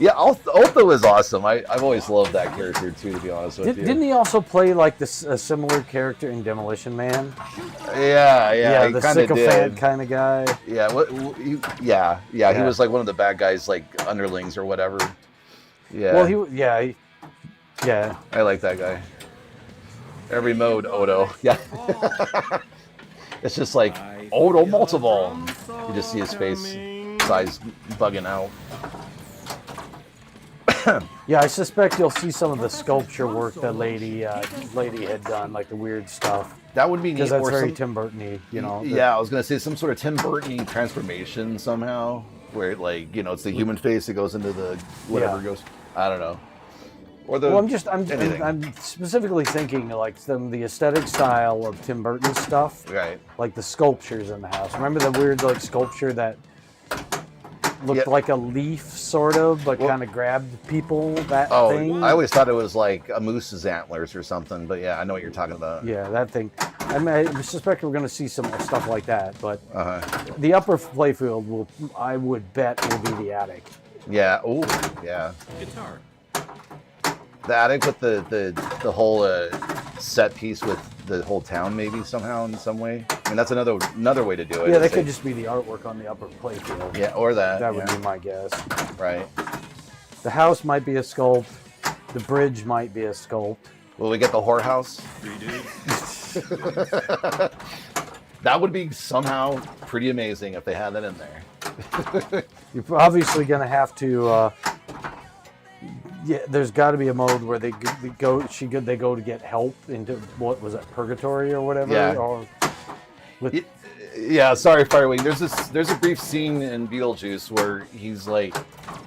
Yeah, Otho is awesome. I've always loved that character too, to be honest with you. Didn't he also play like this a similar character in Demolition Man? Yeah, the sycophant kind of guy. Yeah, he was like one of the bad guys, like underlings or whatever. Yeah. Well, yeah. I like that guy. Every mode, Odo. Yeah. It's just like Odo Multiball. You just see his face, size bugging out. Yeah, I suspect you'll see some of the sculpture work that Lady had done, like the weird stuff. That would be neat. Because that's very Tim Burton-y, you know. Yeah, I was gonna say some sort of Tim Burton-y transformation somehow, where like it's the human face that goes into the whatever goes. I don't know. Or the. Well, I'm specifically thinking like the aesthetic style of Tim Burton stuff. Right. Like the sculptures in the house. Remember the weird like sculpture that looked like a leaf, sort of, but kind of grabbed people. Thing. I always thought it was like a moose's antlers or something, but yeah, I know what you're talking about. Yeah, that thing. I suspect we're going to see some stuff like that, but the upper playfield I would bet, will be the attic. Yeah. Oh, yeah. Guitar. The attic with the whole set piece with the whole town, maybe somehow in some way. I mean, that's another way to do it. Yeah, that could just be the artwork on the upper playfield. Yeah, or that. That would be my guess. Right. The house might be a sculpt. The bridge might be a sculpt. Will we get the whorehouse? That would be somehow pretty amazing if they had that in there. You're obviously going to have to. There's got to be a mode where they go to get help into what was it, purgatory or whatever. Yeah. Or yeah. Sorry, Firewing. There's a brief scene in Beetlejuice where he's like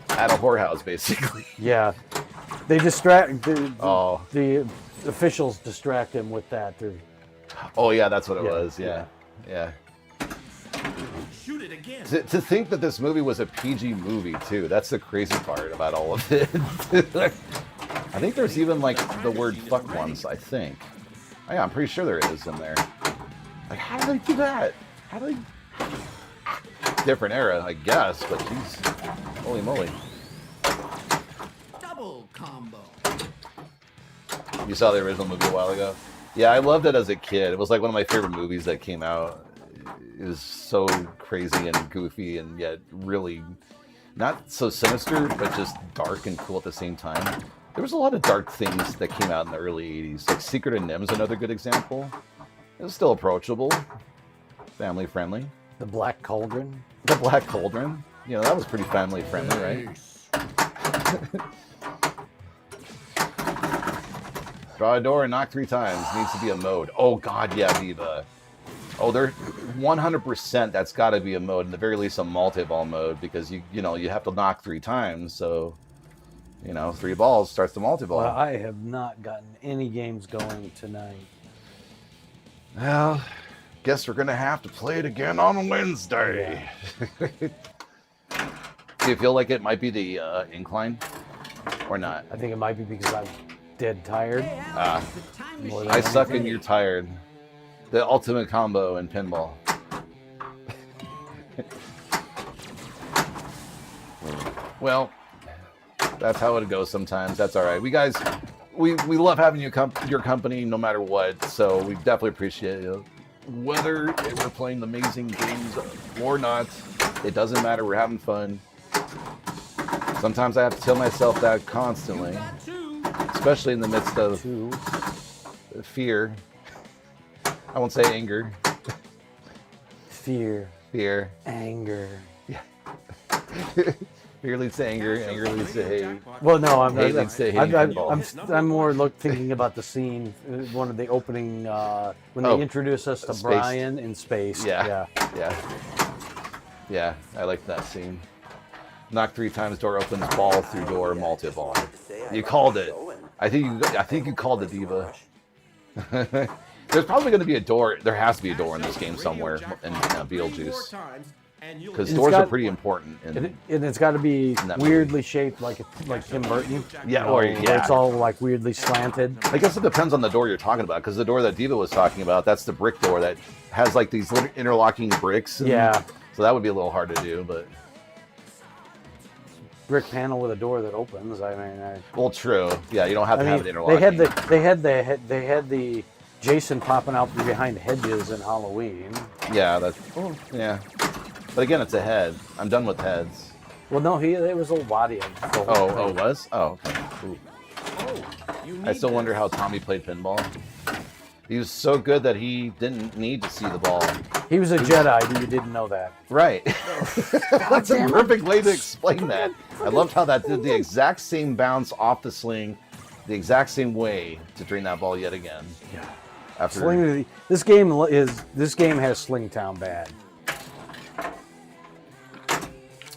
at a whorehouse, basically. Yeah. They distract the officials distract him with that. Oh yeah, that's what it was. Yeah. Shoot it again. To think that this movie was a PG movie too. That's the crazy part about all of it. I think there's even like the word "fuck" once. I think. Oh, yeah, I'm pretty sure there is in there. Like, how do they do that? How do they? Different era, I guess. But geez, holy moly! Double combo. You saw the original movie a while ago. Yeah, I loved it as a kid. It was like one of my favorite movies that came out. It was so crazy and goofy and yet really not so sinister, but just dark and cool at the same time. There was a lot of dark things that came out in the early 80s. Like Secret of NIMH's another good example. It was still approachable, family friendly. The Black Cauldron. The Black Cauldron. You know, that was pretty family friendly, right? Draw a door and knock 3 times. Needs to be a mode. Oh God, yeah, Diva. Oh, they're 100%. That's got to be a mode, in the very least, a multi-ball mode, because you have to knock 3 times. So, 3 balls starts the multi-ball. Well, I have not gotten any games going tonight. Well, guess we're gonna have to play it again on Wednesday. Yeah. Do you feel like it might be the incline, or not? I think it might be because I'm dead tired. I suck and you're tired. The ultimate combo in pinball. Well, that's how it goes sometimes. That's all right. We love having your company no matter what, so we definitely appreciate it. Whether we're playing amazing games or not, it doesn't matter. We're having fun. Sometimes I have to tell myself that constantly, especially in the midst of fear. I won't say anger. Fear. Anger. Yeah. Fear leads to anger. Anger leads to hate. Well, no, hate leads to hate. I'm more thinking about the scene, one of the opening when they introduce us to Brian in space. Yeah. I like that scene. Knock 3 times, door opens, ball through door, multi-ball. You called it. I think you called it, Diva. There's probably going to be a door. There has to be a door in this game somewhere in Beetlejuice. Because doors are pretty important. And it's got to be weirdly shaped like Tim Burton. Yeah, where it's all like weirdly slanted. I guess it depends on the door you're talking about. Because the door that Diva was talking about, that's the brick door that has like these interlocking bricks. Yeah. So that would be a little hard to do, but brick panel with a door that opens. I mean, well, true. Yeah, you don't have to have it interlocking. They had the Jason popping out from behind hedges in Halloween. Yeah, yeah. But again, it's a head. I'm done with heads. Well, no, there was a body. Oh, it was? Oh, okay. Ooh. I still wonder how Tommy played pinball. He was so good that he didn't need to see the ball. He was a Jedi, but you didn't know that. Right. That's a perfect way to explain that. I loved how that did the exact same bounce off the sling, the exact same way to drain that ball yet again. Yeah. After this game has Slingtown bad.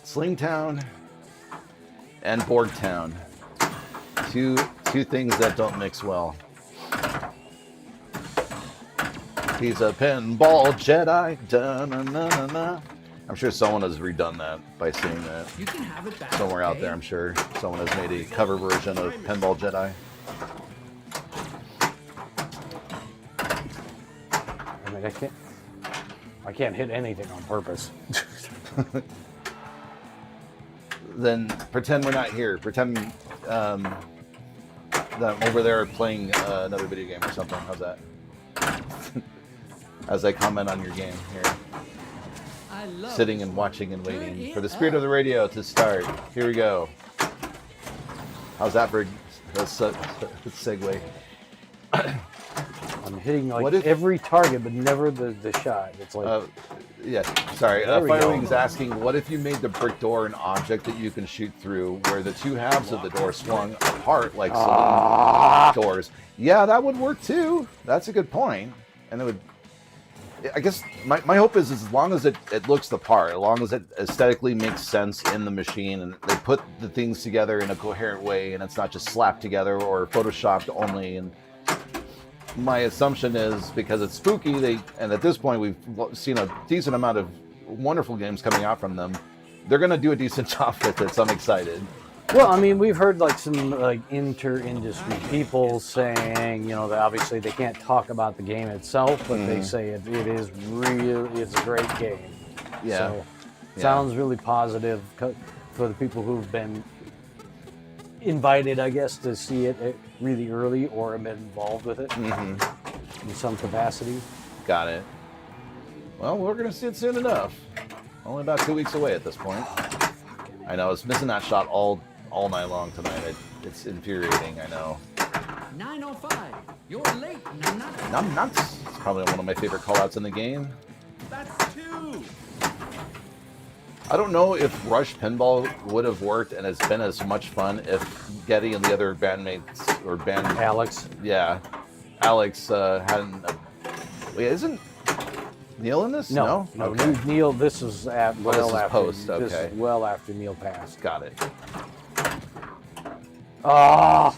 Slingtown and Borgtown. Two things that don't mix well. He's a pinball Jedi. Da-na-na-na-na. I'm sure someone has redone that by saying that. You can have it back. Somewhere out there, I'm sure someone has made a cover version of Pinball Jedi. I mean, I can't hit anything on purpose. Then pretend we're not here. Pretend that I'm over there playing another video game or something. How's that? As I comment on your game here. Sitting and watching and waiting for the spirit of the radio to start. Here we go. How's that for a segue? I'm hitting every target, but never the shot. It's like... yeah, sorry. Firewing's asking, what if you made the brick door an object that you can shoot through where the two halves of the door swung apart like saloon doors? Yeah, that would work too. That's a good point. And it would... I guess my hope is as long as it looks the part, as long as it aesthetically makes sense in the machine and they put the things together in a coherent way and it's not just slapped together or photoshopped only. And my assumption is because it's spooky, and at this point we've seen a decent amount of wonderful games coming out from them. They're going to do a decent job with it, so I'm excited. Well, I mean, we've heard some inter-industry people saying, that obviously they can't talk about the game itself, but they say it's a great game. Yeah. So, sounds really positive for the people who've been invited, I guess, to see it really early or have been involved with it in some capacity. Got it. Well, we're going to see it soon enough. Only about 2 weeks away at this point. I know, I was missing that shot all night long tonight. It's infuriating, I know. 9:05. You're late. Nuts. It's probably one of my favorite callouts in the game. That's 2. I don't know if Rush Pinball would have worked and it's been as much fun if Getty and the other bandmates or Alex. Yeah. Alex hadn't... Wait, isn't Neil in this? No. Okay. Neil, this is this is after. post, This okay. is well after Neil passed. Got it. Ah!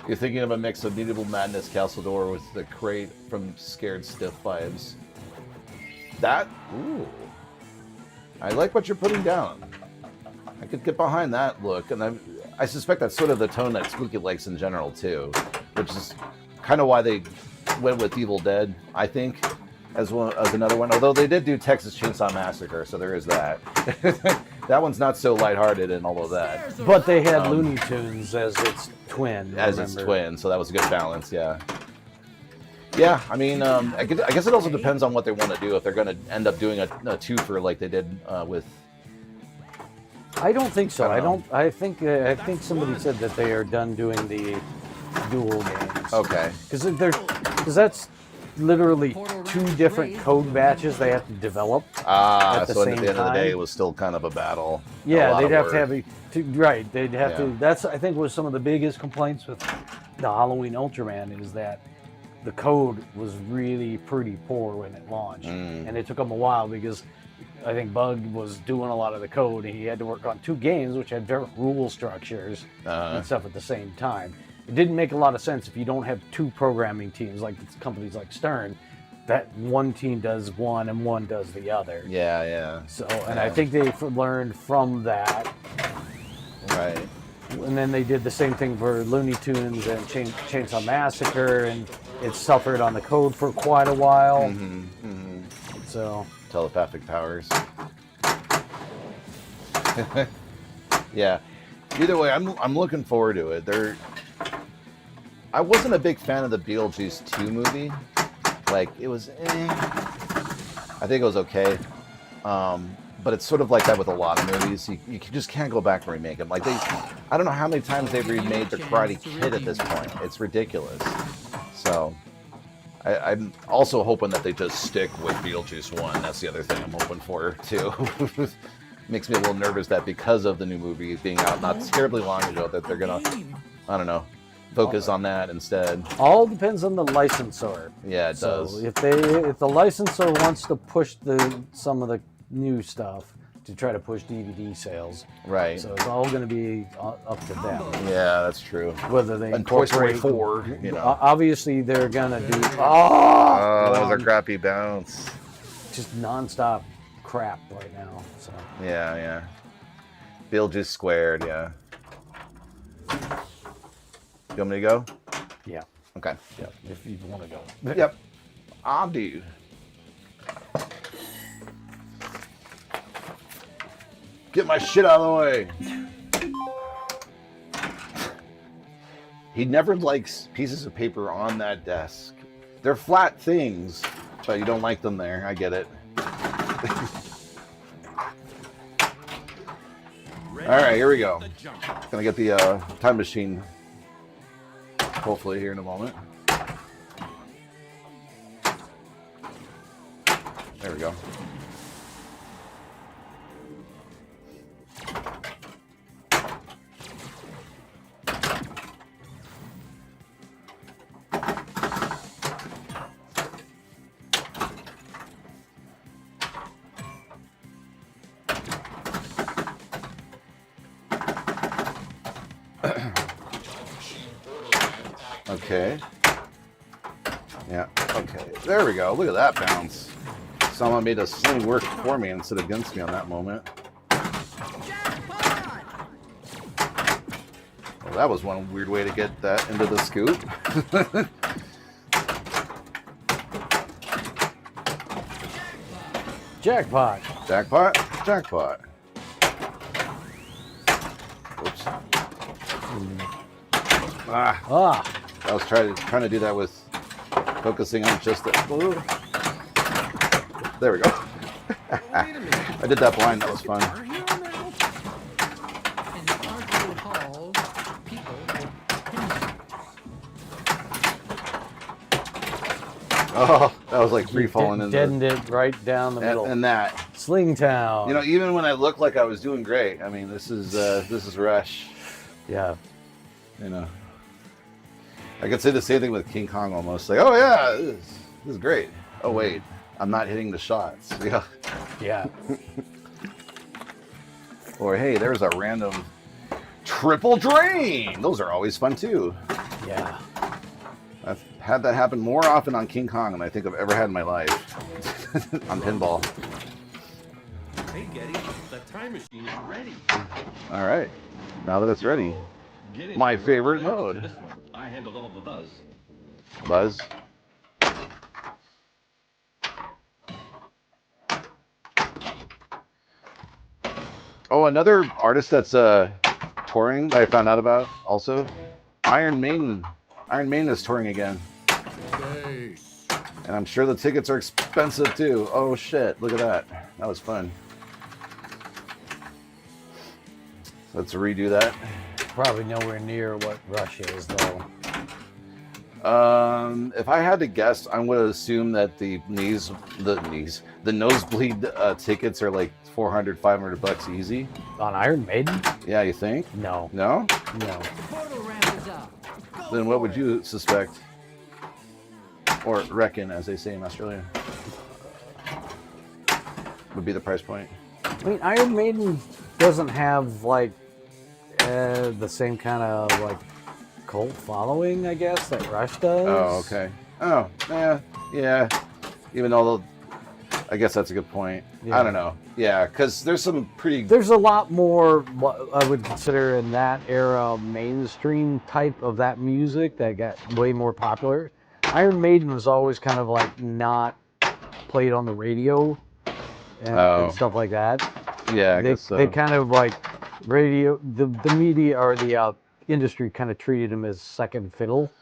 You're thinking of a mix of Medieval Madness Castledore with the crate from Scared Stiff vibes. Ooh. I like what you're putting down. I could get behind that look, and I suspect that's sort of the tone that Spooky likes in general too, which is kind of why they went with Evil Dead, I think, as another one. Although they did do Texas Chainsaw Massacre, so there is that. That one's not so lighthearted and all of that. But they had Looney Tunes as its twin. So that was a good balance, yeah. Yeah, I mean, I guess it also depends on what they want to do. If they're going to end up doing a twofer like they did with... I don't think so. I think somebody said that they are done doing the dual games. Okay. Because that's literally 2 different code batches they have to develop. At the so same at the end of the time. day, it was still kind of a battle. Yeah, they'd have to have right. They'd have to. That's I think was some of the biggest complaints with the Halloween Ultraman is that the code was really pretty poor when it launched, and it took them a while because I think Bug was doing a lot of the code. He had to work on 2 games which had different rule structures and stuff at the same time. it didn't make a lot of sense if you don't have two programming teams like companies like Stern, that one team does one and one does the other. Yeah. So, and I think they learned from that. Right. And then they did the same thing for Looney Tunes and Chainsaw Massacre, and it suffered on the code for quite a while. So Telepathic powers. Yeah. Either way, I'm looking forward to it. I wasn't a big fan of the Beetlejuice 2 movie. Like, it was, I think it was okay. But it's sort of like that with a lot of movies. You just can't go back and remake them. Like, I don't know how many times they've remade The Karate Kid at this point. It's ridiculous. So, I'm also hoping that they just stick with Beetlejuice 1. That's the other thing I'm hoping for, too. Makes me a little nervous that because of the new movie being out not terribly long ago, that they're going to, I don't know, focus on that instead. all depends on the licensor. Yeah, it does. So if the licensor wants to push some of the new stuff to try to push DVD sales, Right. so it's all going to be up to them. Yeah, that's true. Whether they And Toy Story incorporate, 4, you know. obviously they're going to do Oh, that was a crappy bounce. just nonstop crap right now. So Yeah. Beetlejuice squared, yeah. You want me to go? yeah, Okay. if you want to go. Yep. I do. Get my shit out of the way. He never likes pieces of paper on that desk. They're flat things, but you don't like them there. I get it. All right, here we go. Gonna get the time machine hopefully here in a moment. There we go. Okay. Yeah, okay. There we go. Look at that bounce. Someone made a sling work for me instead of against me on that moment. Well, that was one weird way to get that into the scoop. Jackpot. Jackpot. Jackpot. Oops. Ah. I was trying to do that with focusing on just the. There we go. I did that blind. That was fun. In the arcade hall, people with pinballs. Oh, that was like free falling in Deadened it right down the middle. and that. Sling Town. You know, even when I looked like I was doing great, I mean, this is Rush. Yeah. You know, I could say the same thing with King Kong almost. Like, oh yeah, this is great. Oh wait, I'm not hitting the shots. Yeah. Yeah. Or hey, there's a random triple drain. Those are always fun too. Yeah. I've had that happen more often on King Kong than I think I've ever had in my life. On pinball. Hey, Getty, the time machine is ready. All right, now that it's ready, my favorite mode. This one, I handled all the buzz. Buzz. Oh, another artist that's touring that I found out about also, Iron Maiden. Iron Maiden is touring again. And I'm sure the tickets are expensive too. Oh shit, look at that. That was fun. Let's redo that. Probably nowhere near what Rush is, though. If I had to guess, I would assume that the nosebleed tickets are like $400-$500 easy. On Iron Maiden? Yeah, you think? No. No? No. Photo ramp is up. Then what would you suspect? Or reckon, as they say in Australia, would be the price point. I mean, Iron Maiden doesn't have, like, the same kind of, like, cult following, I guess, that Rush does. Oh, okay. Oh, yeah. Even though, I guess that's a good point. Yeah. I don't know. Yeah, because there's some pretty... There's a lot more what I would consider in that era mainstream type of that music that got way more popular. Iron Maiden was always kind of like not played on the radio and stuff like that. Yeah, I guess so. They kind of like radio, the media or the industry kind of treated them as second fiddle.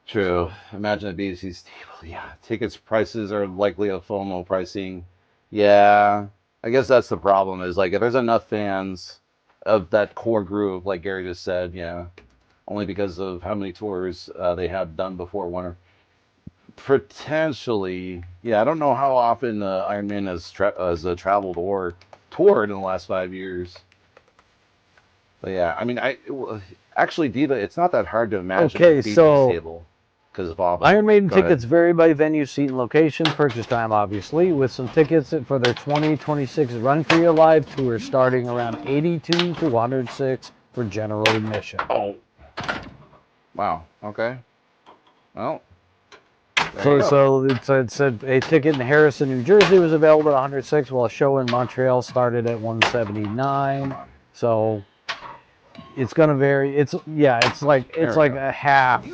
True. Imagine a BTC stable. Yeah, tickets prices are likely a FOMO pricing. Yeah, I guess that's the problem. Is like if there's enough fans of that core group, like Gary just said, yeah, only because of how many tours they had done before winter. Potentially, yeah. I don't know how often Iron Man has traveled or toured in the last 5 years. But yeah, I mean, actually, Diva, it's not that hard to imagine a BTC stable. Because of all Iron Maiden tickets vary by venue, seat, and location. Purchase time, obviously, with some tickets for their 2026 Run For Your Life tour starting around $82 to $106 for general admission. Oh, wow. Okay. Well, so it said a ticket in Harrison, New Jersey, was available at $106, while a show in Montreal started at $179. So it's going to vary. It's like a half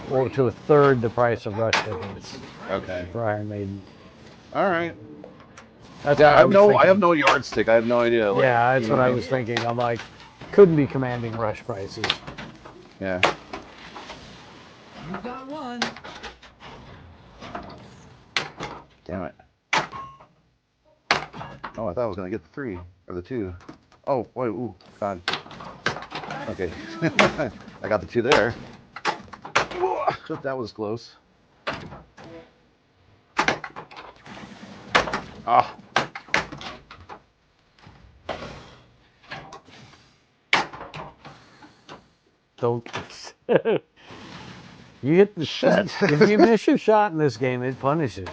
or to a third the price of Rush tickets. Okay. For Iron Maiden. All right. That's I have no yardstick. I have no idea. Like, yeah, that's what I was thinking. I'm like, couldn't be commanding Rush prices. Yeah. You got one. Damn it. Oh, I thought I was gonna get the 3 or the 2. Oh, wait, ooh, God. Okay. I got the 2 there. That was close. Ah. Don't. You hit the shot. If you miss your shot in this game, it punishes.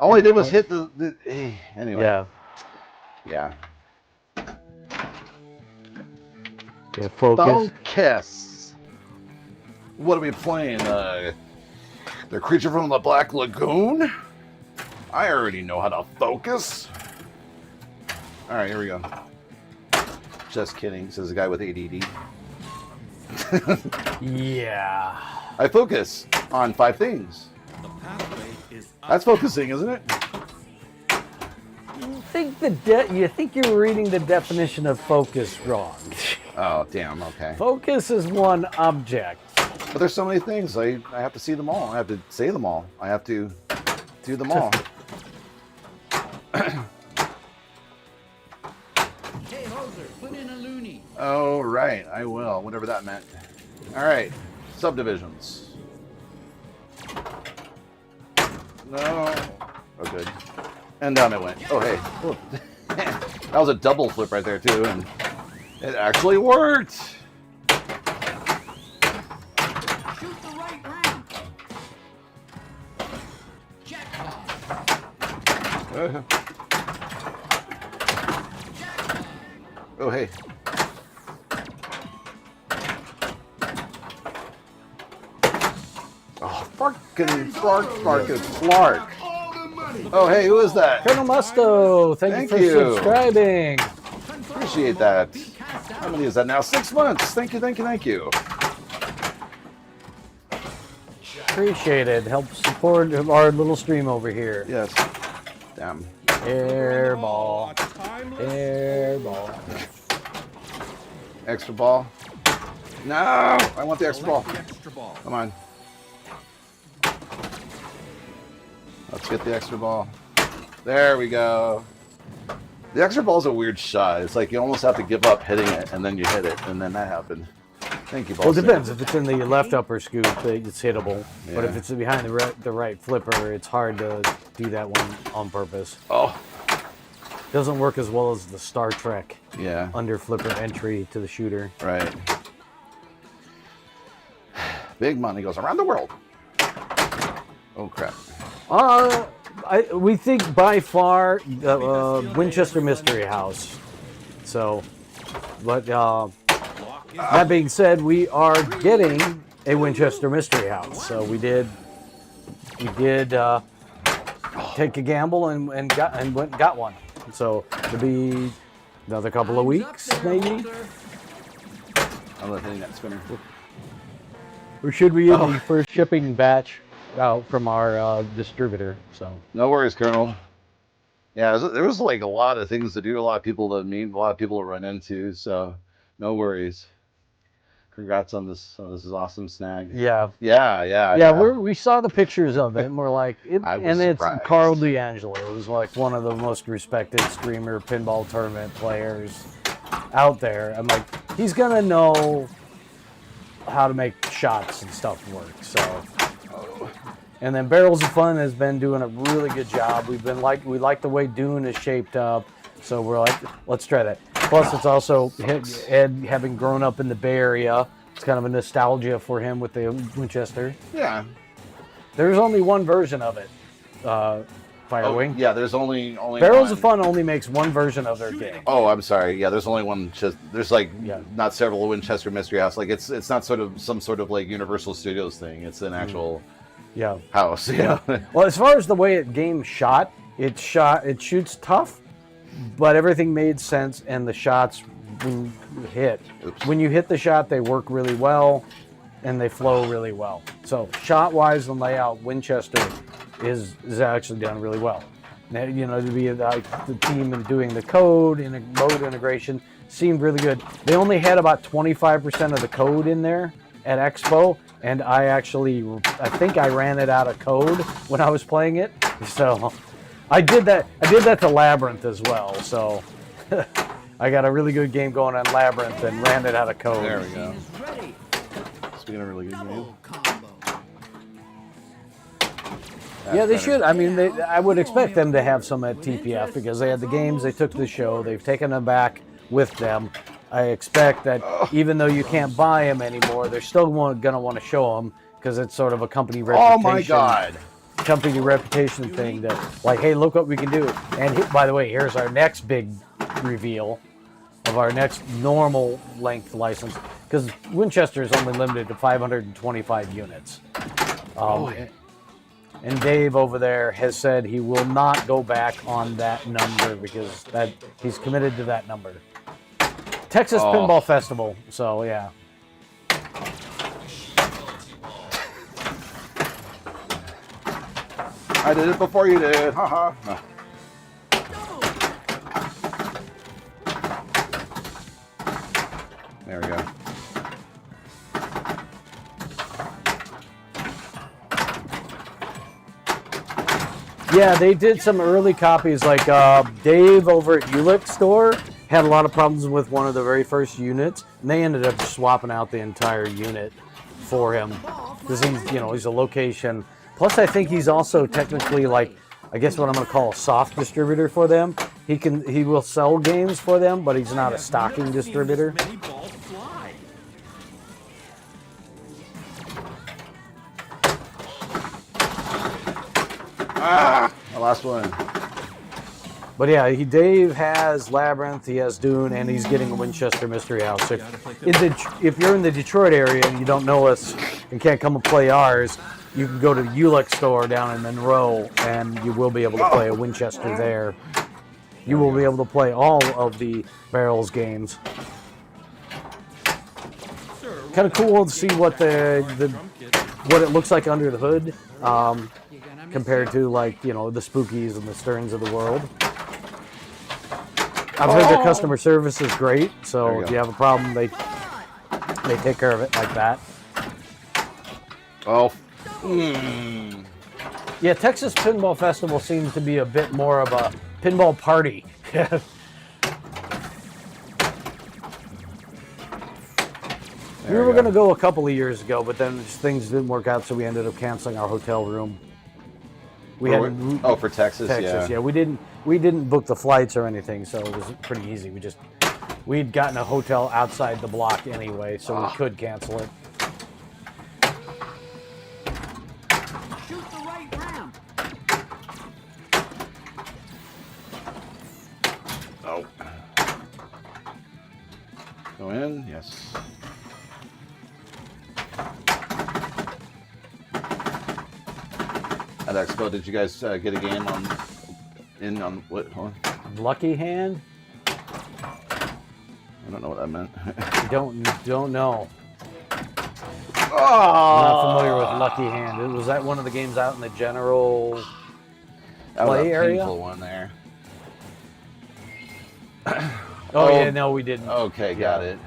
All I did was hit the anyway. Yeah. Yeah. Yeah, focus. Focus. What are we playing? The creature from the Black Lagoon? I already know how to focus. All right, here we go. Just kidding, says the guy with ADD. Yeah. I focus on 5 things. The pathway is up. That's focusing, isn't it? You think you're reading the definition of focus wrong. Oh, damn, okay. Focus is one object. But there's so many things. I have to see them all. I have to say them all. I have to do them all. Hey, Hoser, put in a loony. Oh, right. I will. Whatever that meant. All right. Subdivisions. No. Oh, good. And down it went. Oh, hey. Oh. That was a double flip right there, too. And it actually worked. Shoot the right ramp. Jackpot. Oh, hey. Oh, fucking Clark. Oh, hey, who is that? Colonel Musto, thank you for subscribing. Appreciate that. How many is that now? 6 months. Thank you. Appreciate it. Help support our little stream over here. Yes. Damn. Airball. Extra ball. No! I want the extra ball. Come on. Let's get the extra ball. There we go. The extra ball is a weird shot. It's like you almost have to give up hitting it, and then you hit it, and then that happened. Thank you, ball. Well, it depends. If it's in the left upper scoop, it's hittable. Yeah. But if it's behind the right flipper, it's hard to do that one on purpose. Oh. Doesn't work as well as the Star Trek under flipper entry to the shooter. Right. Big money goes around the world. Oh, crap. We think by far Winchester Mystery House. So, but that being said, we are getting a Winchester Mystery House. So we did take a gamble and went and got one. So it'll be another couple of weeks, maybe. I'm not hitting that spinner. Or should we get the first shipping batch out from our distributor? So No worries, Colonel. Yeah, there was like a lot of things to do, a lot of people to meet, a lot of people to run into. So no worries. Congrats on this awesome snag. yeah. Yeah. We saw the pictures of it, and we're like, I was and it's surprised. Carl D'Angelo, who's like one of the most respected streamer pinball tournament players out there. I'm like, he's gonna know how to make shots and stuff work. So, and then Barrels of Fun has been doing a really good job. We like the way Dune is shaped up, so we're like, let's try that. Plus, it's also Ed having grown up in the Bay Area. It's kind of a nostalgia for him with the Winchester. Yeah. There's only one version of it, Firewing. Yeah, there's only Barrels one. of Fun only makes one version of their game. Oh, I'm sorry. Yeah, there's only one. There's like Yeah. not several Winchester Mystery House. Like it's not sort of some sort of like Universal Studios thing. It's an actual Yeah. house. Yeah. Well, as far as the way it game shot, it shoots tough, but everything made sense, and the shots when you hit. Oops. When you hit the shot, they work really well, and they flow really well. So shot-wise and layout, Winchester is actually done really well. Now, you know, to be like the team and doing the code and mode integration seemed really good. They only had about 25% of the code in there at Expo, and I think I ran it out of code when I was playing it. So I did that to Labyrinth as well. So I got a really good game going on Labyrinth and ran it out of code. There we go. Is ready. Speaking of really good game. Double combo. Yeah, they should. I mean, I would expect them to have some at TPF because they had the games, they took the show, they've taken them back with them. I expect that even though you can't buy them anymore, they're still going to want to show them because it's sort of a company reputation. Oh my God. Company reputation thing that, like, hey, look what we can do. And by the way, here's our next big reveal of our next normal length license, because Winchester is only limited to 525 units. And Dave over there has said he will not go back on that number because he's committed to that number. Texas Pinball Festival, so yeah. I did it before you did. Haha. No. There we go. Yeah, they did some early copies. Like Dave over at Ulick store had a lot of problems with one of the very first units, and they ended up swapping out the entire unit for him because he's a location. Plus, I think he's also technically like, I guess what I'm going to call a soft distributor for them. He will sell games for them, but he's not a stocking distributor. Many balls fly. Ah, the last one. But yeah, Dave has Labyrinth, he has Dune, and he's getting a Winchester Mystery House. So if you're in the Detroit area and you don't know us and can't come and play ours, you can go to the Ulick store down in Monroe, and you will be able to play a Winchester there. You will be able to play all of the Barrels games. Kind of cool to see what what it looks like under the hood, compared to like the Spookies and the Sterns of the world. I've heard their customer service is great, so if you have a problem, they take care of it like that. Oh. Yeah, Texas Pinball Festival seems to be a bit more of a pinball party. We were going to go a couple of years ago, but then things didn't work out, so we ended up canceling our hotel room. For Texas, yeah. We didn't book the flights or anything, so it was pretty easy. We'd gotten a hotel outside the block anyway, so we could cancel it. Shoot the right ramp. Oh. Go in, yes. at Expo. Did you guys get a game on what? Hold on. Lucky Hand? I don't know what that meant. Don't know. Oh! I'm not familiar with Lucky Hand. Was that one of the games out in the general That was play a area? painful one there. Oh yeah, no, we didn't. Okay, got it.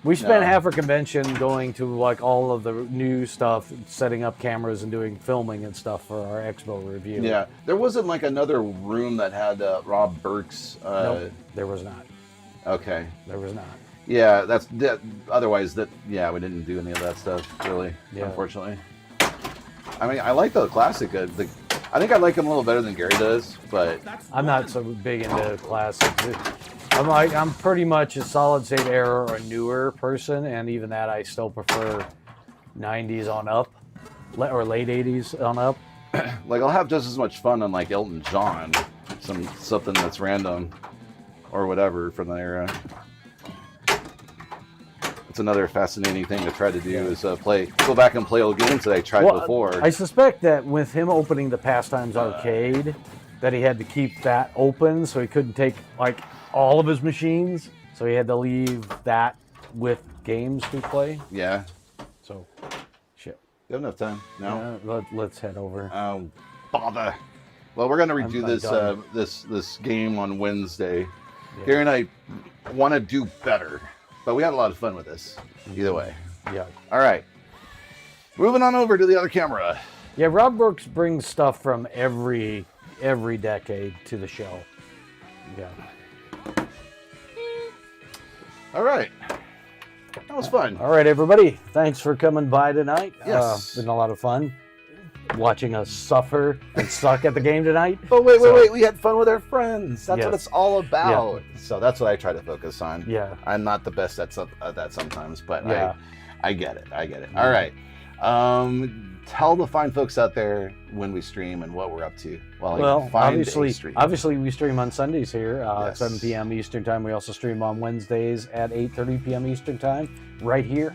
We spent No. half our convention going to like all of the new stuff, setting up cameras and doing filming and stuff for our expo review. Yeah, there wasn't like another room that had Rob Burke's. Nope, there was not. Okay. There was not. Yeah, that's that. Otherwise, we didn't do any of that stuff really. Yeah. Unfortunately. I mean, I like the classic. I think I like him a little better than Gary does, but I'm not so big into classics. I'm pretty much a solid state era or a newer person, and even that I still prefer 90s on up, or late 80s on up. like I'll have just as much fun on like Elton John, something that's random, or whatever from the era. It's another fascinating thing to try to do is go back and play old games that I tried before. I suspect that with him opening the Pastimes Arcade, that he had to keep that open, so he couldn't take like all of his machines, so he had to leave that with games to play. Yeah. So, shit. You have enough time? No. Let's head over. Oh, bother. Well, we're gonna redo I'm done. this game on Wednesday. Gary and I want to do better, but we had a lot of fun with this. Either way. Yeah. All right. Moving on over to the other camera. Yeah, Rob Brooks brings stuff from every decade to the show. Yeah. All right. That was fun. All right, everybody. Thanks for coming by tonight. Yes. Been a lot of fun watching us suffer and suck at the game tonight. Oh, wait. We had fun with our friends. That's what Yes. it's all about. So that's what I try to focus on. Yeah. I'm not the best at that sometimes, but Yeah. I get it. All right. Tell the fine folks out there when we stream and what we're up to. Well, a stream. obviously we stream on Sundays here at Yes. 7 p.m. Eastern Time. We also stream on Wednesdays at 8:30 p.m. Eastern Time, right here.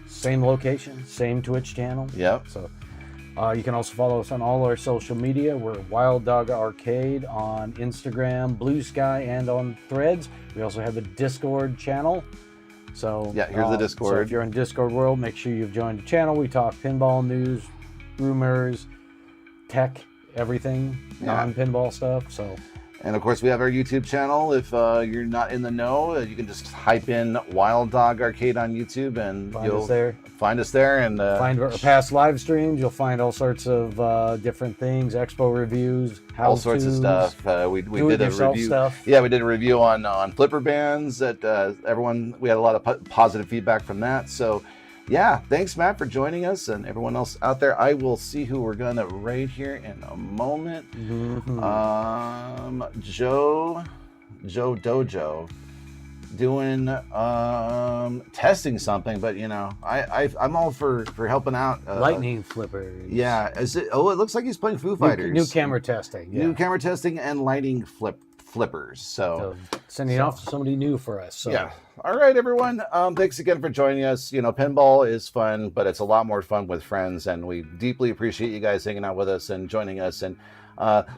Same location, same Twitch channel. Yep. So you can also follow us on all our social media. We're Wild Dog Arcade on Instagram, Blue Sky, and on Threads. We also have a Discord channel. So Yeah, here's the Discord. So if you're in Discord world, make sure you've joined the channel. We talk pinball news, rumors, tech, everything, non-pinball stuff. So, and of course, we have our YouTube channel. If you're not in the know, you can just type in Wild Dog Arcade on YouTube, and find us there. Find us there, and Find our past live streams. You'll find all sorts of different things, expo reviews, all sorts of stuff. We did a review. Stuff. Yeah, we did a review on flipper bands. That we had a lot of positive feedback from that. So, yeah, thanks, Matt, for joining us, and everyone else out there. I will see who we're gonna raid here in a moment. Mm-hmm. Joe Dojo doing testing something, but I'm all for helping out. Lightning flippers. Yeah, is it? Oh, it looks like he's playing Foo Fighters. New camera testing. Yeah. New camera testing and lighting flippers. So sending off to somebody new for us. So. yeah. All right, everyone. Thanks again for joining us. Pinball is fun, but it's a lot more fun with friends, and we deeply appreciate you guys hanging out with us and joining us and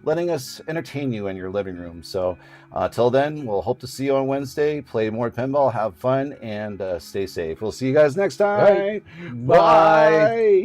letting us entertain you in your living room. So till then, we'll hope to see you on Wednesday. Play more pinball, have fun, and stay safe. We'll see you guys next time. Right. Bye.